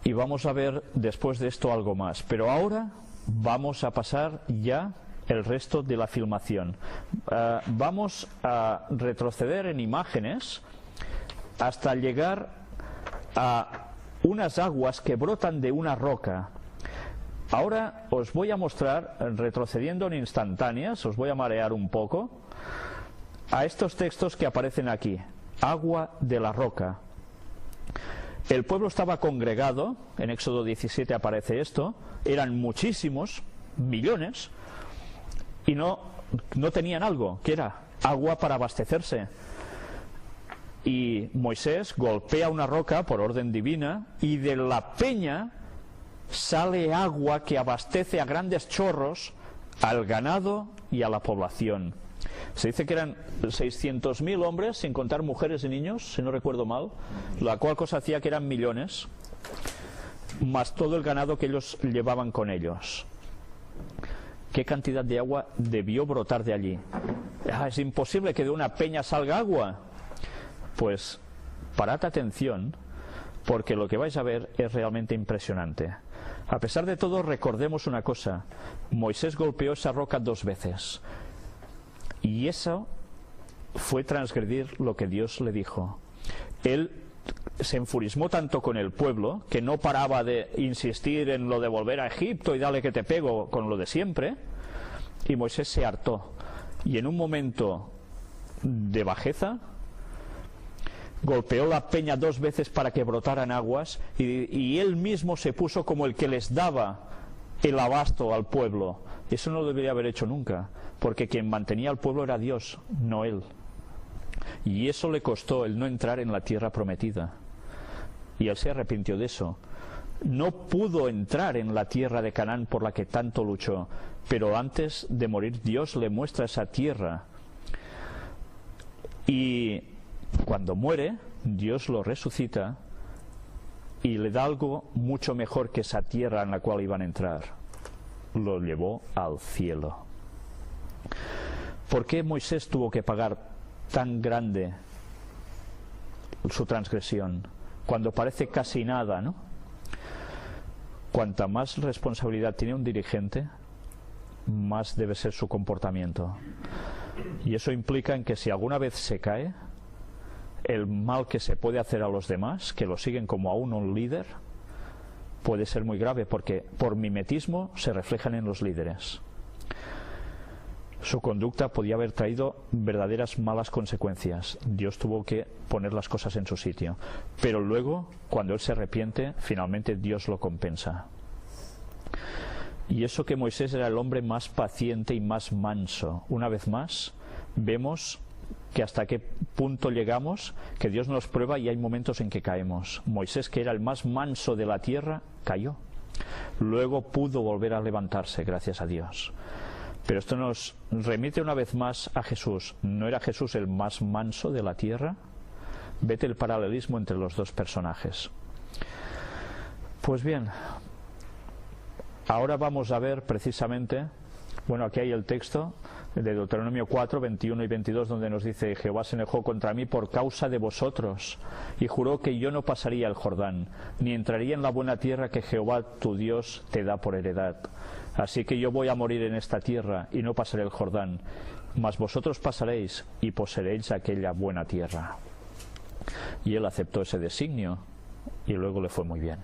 Y vamos a ver después de esto algo más. Pero ahora vamos a pasar ya el resto de la filmación. Vamos a retroceder en imágenes hasta llegar a unas aguas que brotan de una roca. Ahora os voy a mostrar, retrocediendo en instantáneas, os voy a marear un poco, a estos textos que aparecen aquí. Agua de la roca. El pueblo estaba congregado, en Éxodo 17 aparece esto, eran muchísimos, millones, y no tenían algo, que era agua para abastecerse. Y Moisés golpea una roca por orden divina, y de la peña sale agua que abastece a grandes chorros al ganado y a la población. Se dice que eran 600.000 hombres, sin contar mujeres y niños, si no recuerdo mal, la cual cosa hacía que eran millones, más todo el ganado que ellos llevaban con ellos. ¿Qué cantidad de agua debió brotar de allí? ¿Es imposible que de una peña salga agua? Pues parad atención, porque lo que vais a ver es realmente impresionante. A pesar de todo, recordemos una cosa: Moisés golpeó esa roca 2 veces. Y eso fue transgredir lo que Dios le dijo. Él se enfurismó tanto con el pueblo que no paraba de insistir en lo de volver a Egipto y dale que te pego con lo de siempre. Y Moisés se hartó. Y en un momento de bajeza golpeó la peña 2 veces para que brotaran aguas y él mismo se puso como el que les daba el abasto al pueblo. Eso no lo debería haber hecho nunca, porque quien mantenía al pueblo era Dios, no él. Y eso le costó el no entrar en la tierra prometida. Y él se arrepintió de eso. No pudo entrar en la tierra de Canaán por la que tanto luchó, pero antes de morir Dios le muestra esa tierra. Y cuando muere, Dios lo resucita y le da algo mucho mejor que esa tierra en la cual iban a entrar. Lo llevó al cielo. ¿Por qué Moisés tuvo que pagar tan grande su transgresión cuando parece casi nada, ¿no? Cuanta más responsabilidad tiene un dirigente, más debe ser su comportamiento. Y eso implica en que si alguna vez se cae, el mal que se puede hacer a los demás, que lo siguen como a uno un líder, puede ser muy grave, porque por mimetismo se reflejan en los líderes. Su conducta podía haber traído verdaderas malas consecuencias. Dios tuvo que poner las cosas en su sitio. Pero luego, cuando él se arrepiente, finalmente Dios lo compensa. Y eso que Moisés era el hombre más paciente y más manso. Una vez más, vemos que hasta qué punto llegamos, que Dios nos prueba y hay momentos en que caemos. Moisés, que era el más manso de la tierra, cayó. Luego pudo volver a levantarse, gracias a Dios. Pero esto nos remite una vez más a Jesús. ¿No era Jesús el más manso de la tierra? Vete el paralelismo entre los dos personajes. Pues bien, ahora vamos a ver precisamente, bueno, aquí hay el texto de Deuteronomio 4, 21 y 22, donde nos dice: Jehová se enojó contra mí por causa de vosotros, y juró que yo no pasaría el Jordán, ni entraría en la buena tierra que Jehová tu Dios te da por heredad. Así que yo voy a morir en esta tierra y no pasaré el Jordán, mas vosotros pasaréis y poseeréis aquella buena tierra. Y él aceptó ese designio y luego le fue muy bien.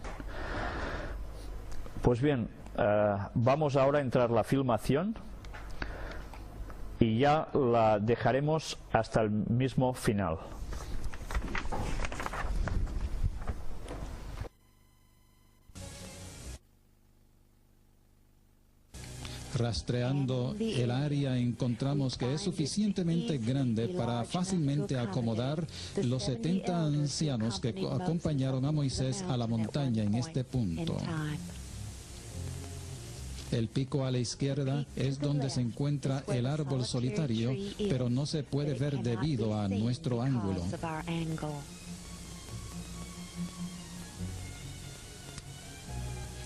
Pues bien, vamos ahora a entrar la filmación y ya la dejaremos hasta el mismo final. Rastreando el área encontramos que es suficientemente grande para fácilmente acomodar los 70 ancianos que acompañaron a Moisés a la montaña en este punto. El pico a la izquierda es donde se encuentra el árbol solitario, pero no se puede ver debido a nuestro ángulo.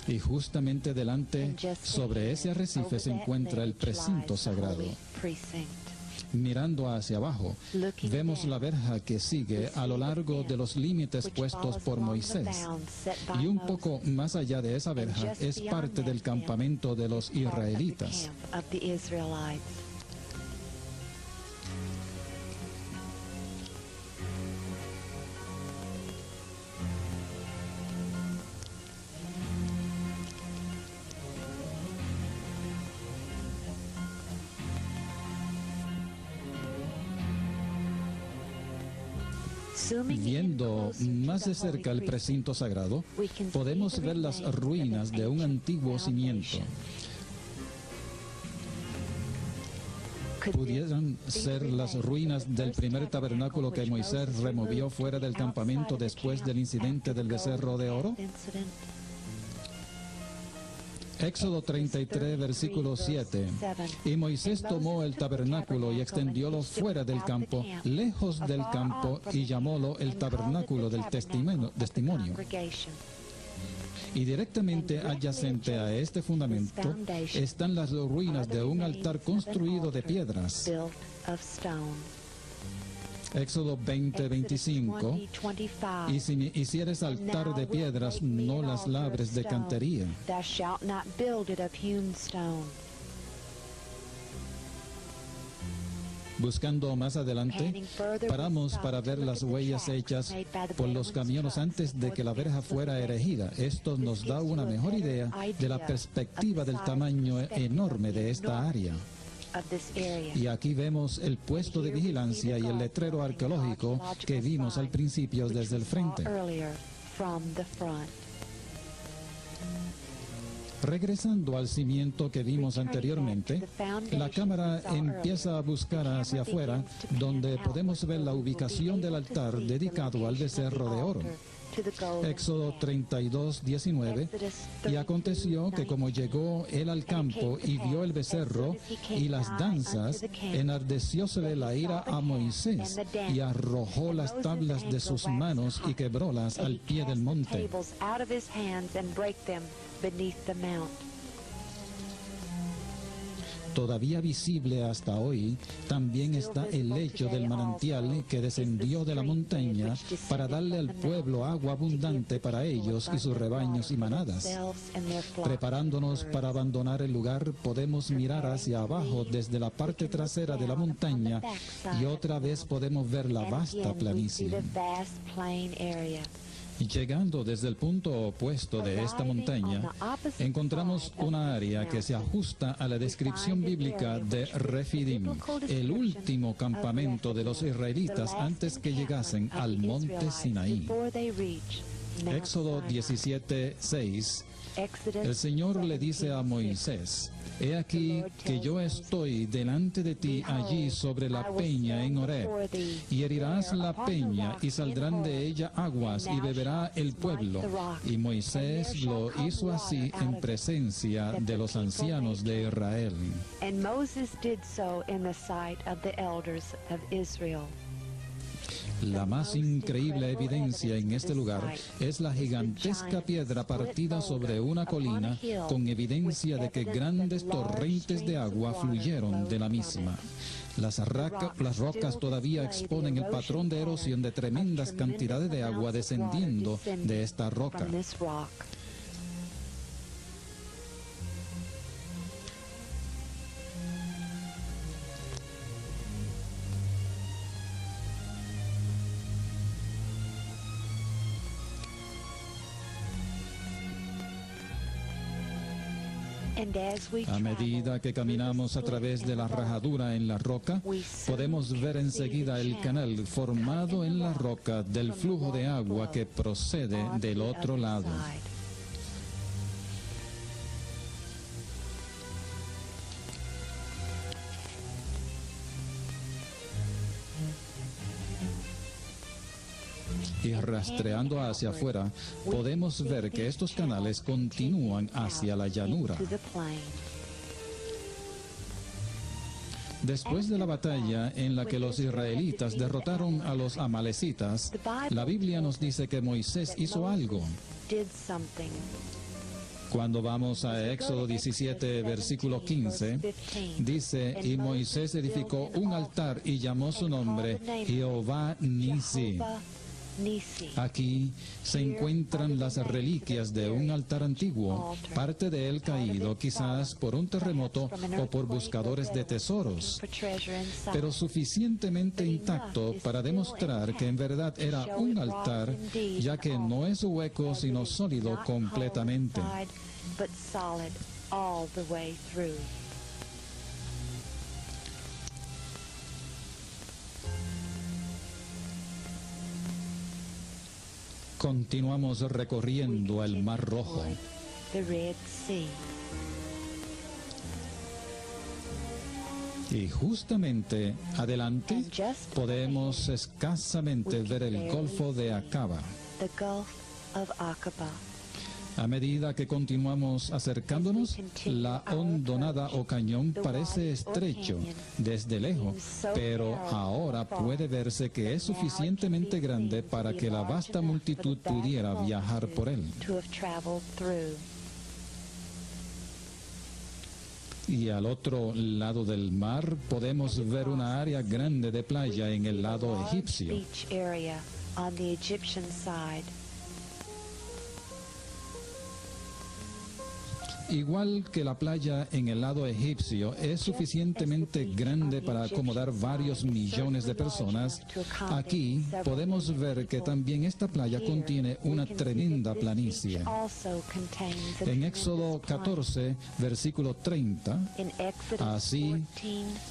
Y justamente delante, sobre ese arrecife, se encuentra el precinto sagrado. Mirando hacia abajo, vemos la verja que sigue a lo largo de los límites puestos por Moisés. Y un poco más allá de esa verja es parte del campamento de los israelitas. Viendo más de cerca el precinto sagrado, podemos ver las ruinas de un antiguo cimiento. ¿Pudieran ser las ruinas del primer tabernáculo que Moisés removió fuera del campamento después del incidente del becerro de oro? Éxodo 33, versículo 7. Y Moisés tomó el tabernáculo y extendiólo fuera del campo, lejos del campo, y llamólo el tabernáculo del testimonio. Y directamente adyacente a este fundamento están las ruinas de un altar construido de piedras. Éxodo 20, 25. Y si hicieres altar de piedras, no las labres de cantería. Buscando más adelante, paramos para ver las huellas hechas por los camiones antes de que la verja fuera erigida. Esto nos da una mejor idea de la perspectiva del tamaño enorme de esta área. Y aquí vemos el puesto de vigilancia y el letrero arqueológico que vimos al principio desde el frente. Regresando al cimiento que vimos anteriormente, la cámara empieza a buscar hacia afuera, donde podemos ver la ubicación del altar dedicado al becerro de oro. Éxodo 32, 19. Y aconteció que como llegó él al campo y vio el becerro y las danzas, enardeciósele la ira a Moisés y arrojó las tablas de sus manos y quebrólas al pie del monte. Todavía visible hasta hoy, también está el lecho del manantial que descendió de la montaña para darle al pueblo agua abundante para ellos y sus rebaños y manadas. Preparándonos para abandonar el lugar, podemos mirar hacia abajo desde la parte trasera de la montaña y otra vez podemos ver la vasta planicie. Llegando desde el punto opuesto de esta montaña, encontramos una área que se ajusta a la descripción bíblica de Refidim, el último campamento de los israelitas antes que llegasen al monte Sinaí. Éxodo 17:6. El Señor le dice a Moisés: he aquí que yo estoy delante de ti allí sobre la peña en Horeb, y herirás la peña y saldrán de ella aguas y beberá el pueblo. Y Moisés lo hizo así en presencia de los ancianos de Israel. And Moses did so in the sight of the elders of Israel. La más increíble evidencia en este lugar es la gigantesca piedra partida sobre una colina, con evidencia de que grandes torrentes de agua fluyeron de la misma. Las rocas todavía exponen el patrón de erosión de tremendas cantidades de agua descendiendo de esta roca. A medida que caminamos a través de la rajadura en la roca, podemos ver enseguida el canal formado en la roca del flujo de agua que procede del otro lado. Y rastreando hacia afuera, podemos ver que estos canales continúan hacia la llanura. Después de la batalla en la que los israelitas derrotaron a los amalecitas, la Biblia nos dice que Moisés hizo algo. Cuando vamos a Éxodo 17, versículo 15, dice: y Moisés edificó un altar y llamó su nombre Jehová Nisi. Aquí se encuentran las reliquias de un altar antiguo, parte de él caído quizás por un terremoto o por buscadores de tesoros, pero suficientemente intacto para demostrar que en verdad era un altar, ya que no es hueco sino sólido completamente. Continuamos recorriendo el Mar Rojo. Y justamente adelante podemos escasamente ver el Golfo de Acaba. A medida que continuamos acercándonos, la hondonada o cañón parece estrecho desde lejos, pero ahora puede verse que es suficientemente grande para que la vasta multitud pudiera viajar por él. Y al otro lado del mar podemos ver una área grande de playa en el lado egipcio. Igual que la playa en el lado egipcio es suficientemente grande para acomodar varios millones de personas, aquí podemos ver que también esta playa contiene una tremenda planicie. En Éxodo 14, versículo 30, así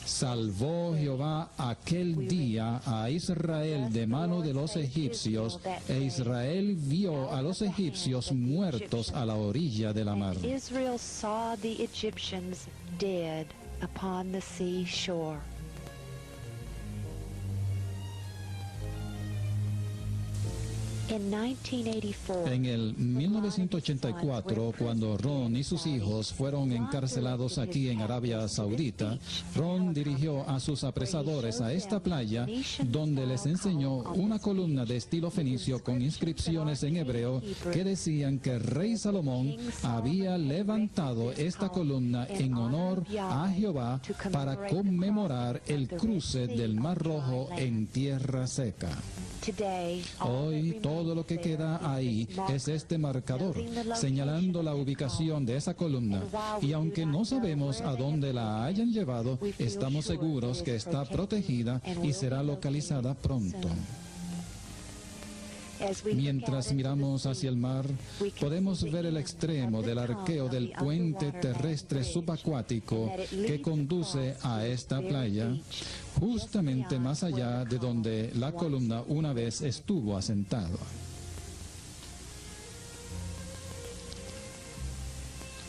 salvó Jehová aquel día a Israel de mano de los egipcios, e Israel vio a los egipcios muertos a la orilla de la mar. Israel saw the Egyptians dead upon the sea shore. En el 1984, cuando Ron y sus hijos fueron encarcelados aquí en Arabia Saudita, Ron dirigió a sus apresadores a esta playa, donde les enseñó una columna de estilo fenicio con inscripciones en hebreo que decían que el rey Salomón había levantado esta columna en honor a Jehová para conmemorar el cruce del Mar Rojo en tierra seca. Hoy todo lo que queda ahí es este marcador, señalando la ubicación de esa columna, y aunque no sabemos a dónde la hayan llevado, estamos seguros que está protegida y será localizada pronto. Mientras miramos hacia el mar, podemos ver el extremo del arqueo del puente terrestre subacuático que conduce a esta playa, justamente más allá de donde la columna una vez estuvo asentado.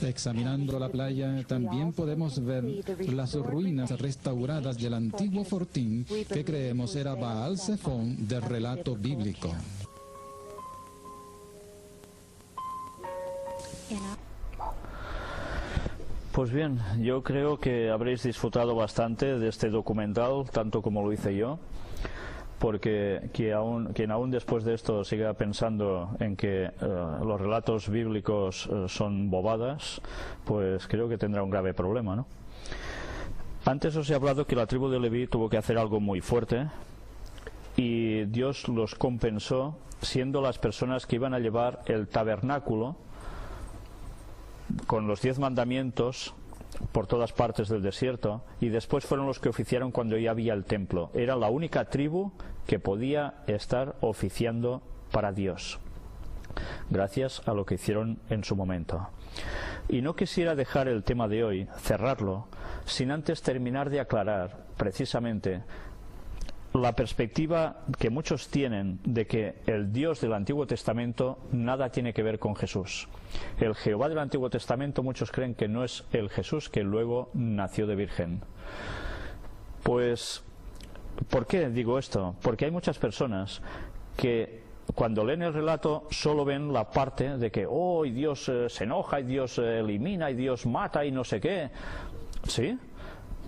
Examinando la playa, también podemos ver las ruinas restauradas del antiguo fortín que creemos era Baal Zephón del relato bíblico. Pues bien, yo creo que habréis disfrutado bastante de este documental, tanto como lo hice yo, porque quien aún después de esto siga pensando en que los relatos bíblicos son bobadas, pues creo que tendrá un grave problema, ¿no? Antes os he hablado que la tribu de Leví tuvo que hacer algo muy fuerte y Dios los compensó siendo las personas que iban a llevar el tabernáculo con los 10 mandamientos por todas partes del desierto, y después fueron los que oficiaron cuando ya había el templo. Era la única tribu que podía estar oficiando para Dios, gracias a lo que hicieron en su momento. Y no quisiera dejar el tema de hoy, cerrarlo, sin antes terminar de aclarar precisamente la perspectiva que muchos tienen de que el Dios del Antiguo Testamento nada tiene que ver con Jesús. El Jehová del Antiguo Testamento muchos creen que no es el Jesús que luego nació de virgen. Pues, ¿por qué digo esto? Porque hay muchas personas que cuando leen el relato solo ven la parte de que y Dios se enoja, y Dios elimina, y Dios mata, y no sé qué. ¿Sí?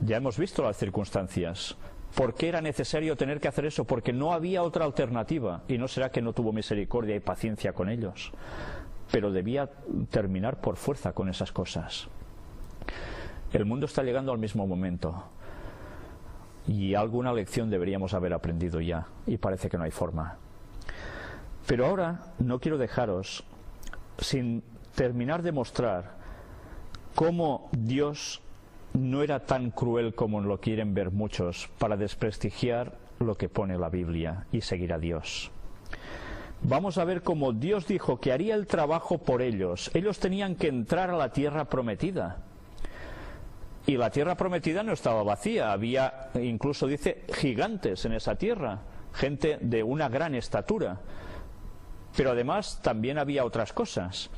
Ya hemos visto las circunstancias. ¿Por qué era necesario tener que hacer eso? Porque no había otra alternativa. Y no será que no tuvo misericordia y paciencia con ellos, pero debía terminar por fuerza con esas cosas. El mundo está llegando al mismo momento y alguna lección deberíamos haber aprendido ya, y parece que no hay forma. Pero ahora no quiero dejaros sin terminar de mostrar cómo Dios no era tan cruel como lo quieren ver muchos para desprestigiar lo que pone la Biblia y seguir a Dios. Vamos a ver cómo Dios dijo que haría el trabajo por ellos. Ellos tenían que entrar a la tierra prometida. Y la tierra prometida no estaba vacía. Había, incluso dice, gigantes en esa tierra, gente de una gran estatura. Pero además también había otras cosas.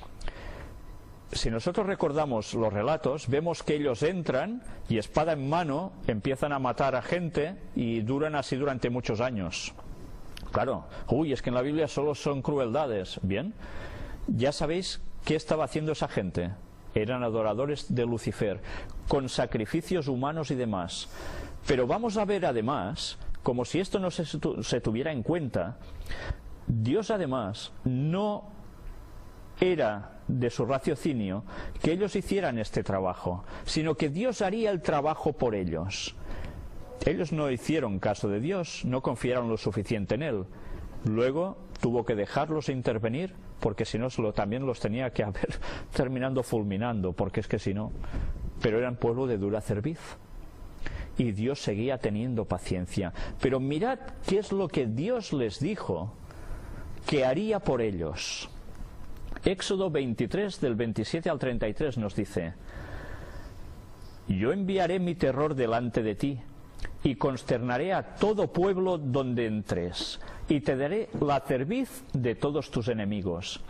Si nosotros recordamos los relatos, vemos que ellos entran y espada en mano empiezan a matar a gente y duran así durante muchos años. Claro, es que en la Biblia solo son crueldades. Bien, ya sabéis qué estaba haciendo esa gente. Eran adoradores de Lucifer, con sacrificios humanos y demás. Pero vamos a ver además, como si esto no se tuviera en cuenta, Dios además no era de su raciocinio que ellos hicieran este trabajo, sino que Dios haría el trabajo por ellos. Ellos no hicieron caso de Dios, no confiaron lo suficiente en Él. Luego tuvo que dejarlos intervenir, porque si no también los tenía que haber terminando fulminando, porque es que si no. Pero eran pueblo de dura cerviz. Y Dios seguía teniendo paciencia. Pero mirad qué es lo que Dios les dijo que haría por ellos. Éxodo 23, del 27 al 33 nos dice: Yo enviaré mi terror delante de ti, y consternaré a todo pueblo donde entres, y te daré la cerviz de todos tus enemigos.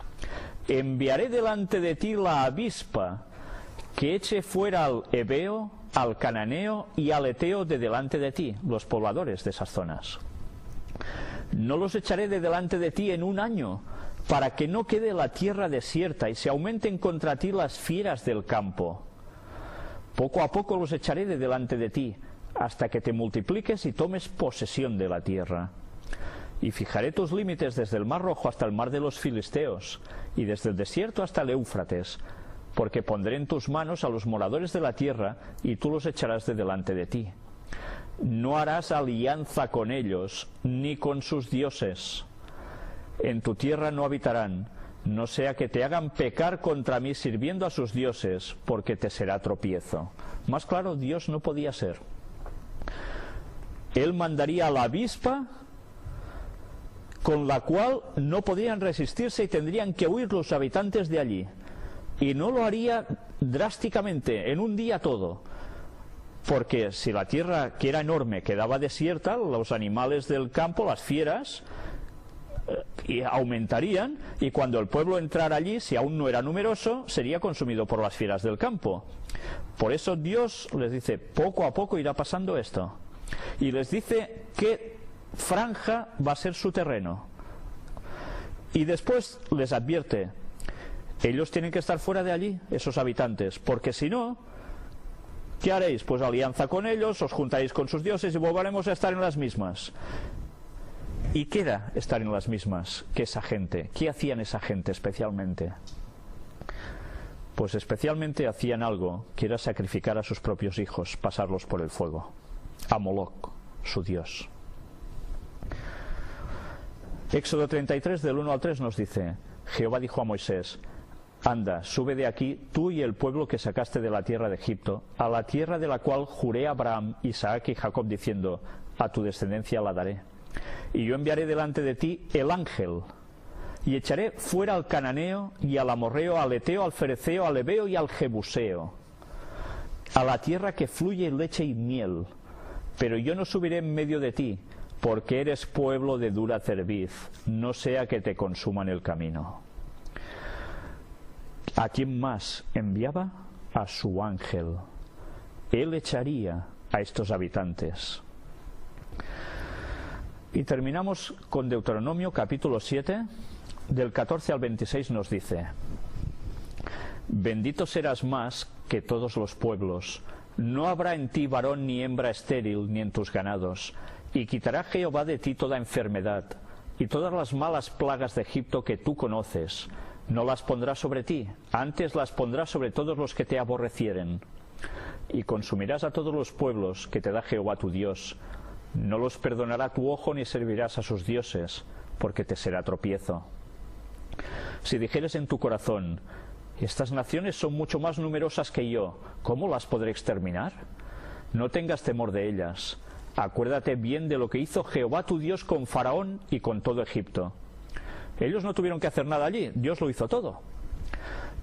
Enviaré delante de ti la avispa, que eche fuera al Heveo, al Cananeo y al Eteo de delante de ti, los pobladores de esas zonas. No los echaré de delante de ti en un año, para que no quede la tierra desierta y se aumenten contra ti las fieras del campo. Poco a poco los echaré de delante de ti, hasta que te multipliques y tomes posesión de la tierra. Y fijaré tus límites desde el mar Rojo hasta el mar de los Filisteos, y desde el desierto hasta el Éufrates, porque pondré en tus manos a los moradores de la tierra, y tú los echarás de delante de ti. No harás alianza con ellos, ni con sus dioses. En tu tierra no habitarán, no sea que te hagan pecar contra mí sirviendo a sus dioses, porque te será tropiezo. Más claro, Dios no podía ser. Él mandaría a la avispa con la cual no podrían resistirse y tendrían que huir los habitantes de allí. Y no lo haría drásticamente, en un día todo, porque si la tierra, que era enorme, quedaba desierta, los animales del campo, las fieras, aumentarían, y cuando el pueblo entrara allí, si aún no era numeroso, sería consumido por las fieras del campo. Por eso Dios les dice, poco a poco irá pasando esto, y les dice qué franja va a ser su terreno, y después les advierte, ellos tienen que estar fuera de allí, esos habitantes, porque si no, ¿qué haréis? Pues alianza con ellos, os juntaréis con sus dioses y volveremos a estar en las mismas. ¿Y qué era estar en las mismas que esa gente? ¿Qué hacían esa gente especialmente? Pues especialmente hacían algo que era sacrificar a sus propios hijos, pasarlos por el fuego, a Moloc, su dios. Éxodo 33 del 1 al 3 nos dice, Jehová dijo a Moisés, anda, sube de aquí tú y el pueblo que sacaste de la tierra de Egipto, a la tierra de la cual juré a Abraham, Isaac y Jacob, diciendo, a tu descendencia la daré. Y yo enviaré delante de ti el ángel, y echaré fuera al cananeo, y al amorreo, al eteo, al fereceo, al heveo y al jebuseo, a la tierra que fluye leche y miel. Pero yo no subiré en medio de ti, porque eres pueblo de dura cerviz, no sea que te consuman el camino. ¿A quién más enviaba? A su ángel. Él echaría a estos habitantes. Y terminamos con Deuteronomio capítulo 7, del 14 al 26 nos dice, bendito serás más que todos los pueblos, no habrá en ti varón ni hembra estéril ni en tus ganados, y quitará Jehová de ti toda enfermedad, y todas las malas plagas de Egipto que tú conoces, no las pondrá sobre ti, antes las pondrá sobre todos los que te aborrecieren. Y consumirás a todos los pueblos que te da Jehová tu Dios. No los perdonará tu ojo ni servirás a sus dioses, porque te será tropiezo. Si dijeres en tu corazón, estas naciones son mucho más numerosas que yo, ¿cómo las podré exterminar? No tengas temor de ellas. Acuérdate bien de lo que hizo Jehová tu Dios con Faraón y con todo Egipto. Ellos no tuvieron que hacer nada allí, Dios lo hizo todo.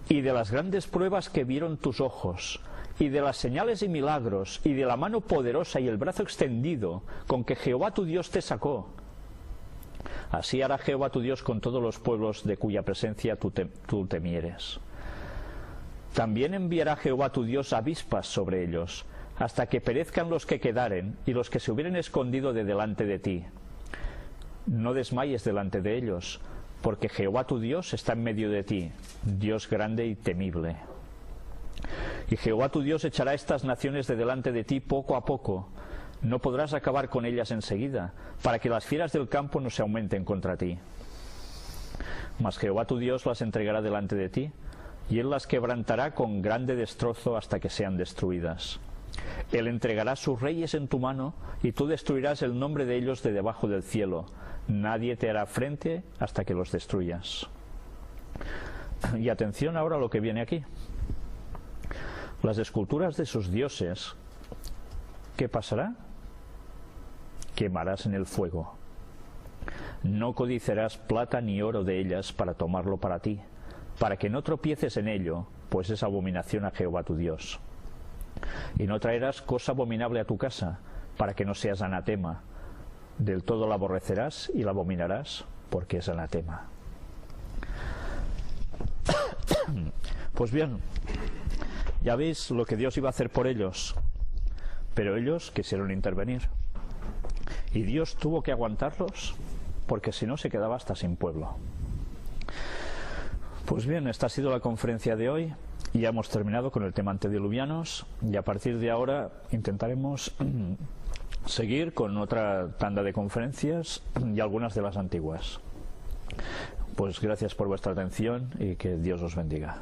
Y de las grandes pruebas que vieron tus ojos, y de las señales y milagros, y de la mano poderosa y el brazo extendido con que Jehová tu Dios te sacó. Así hará Jehová tu Dios con todos los pueblos de cuya presencia tú temieres. También enviará Jehová tu Dios avispas sobre ellos, hasta que perezcan los que quedaren y los que se hubieren escondido de delante de ti. No desmayes delante de ellos, porque Jehová tu Dios está en medio de ti, Dios grande y temible. Y Jehová tu Dios echará estas naciones de delante de ti poco a poco. No podrás acabar con ellas enseguida, para que las fieras del campo no se aumenten contra ti. Mas Jehová tu Dios las entregará delante de ti, y él las quebrantará con grande destrozo hasta que sean destruidas. Él entregará sus reyes en tu mano, y tú destruirás el nombre de ellos de debajo del cielo. Nadie te hará frente hasta que los destruyas. Y atención ahora a lo que viene aquí. Las esculturas de sus dioses, ¿qué pasará? Quemarás en el fuego. No codiciarás plata ni oro de ellas para tomarlo para ti, para que no tropieces en ello, pues es abominación a Jehová tu Dios. Y no traerás cosa abominable a tu casa, para que no seas anatema. Del todo la aborrecerás y la abominarás, porque es anatema. Pues bien, ya veis lo que Dios iba a hacer por ellos, pero ellos quisieron intervenir. Y Dios tuvo que aguantarlos, porque si no se quedaba hasta sin pueblo. Pues bien, esta ha sido la conferencia de hoy. Ya hemos terminado con el tema antediluvianos y a partir de ahora intentaremos seguir con otra tanda de conferencias y algunas de las antiguas. Pues gracias por vuestra atención y que Dios os bendiga.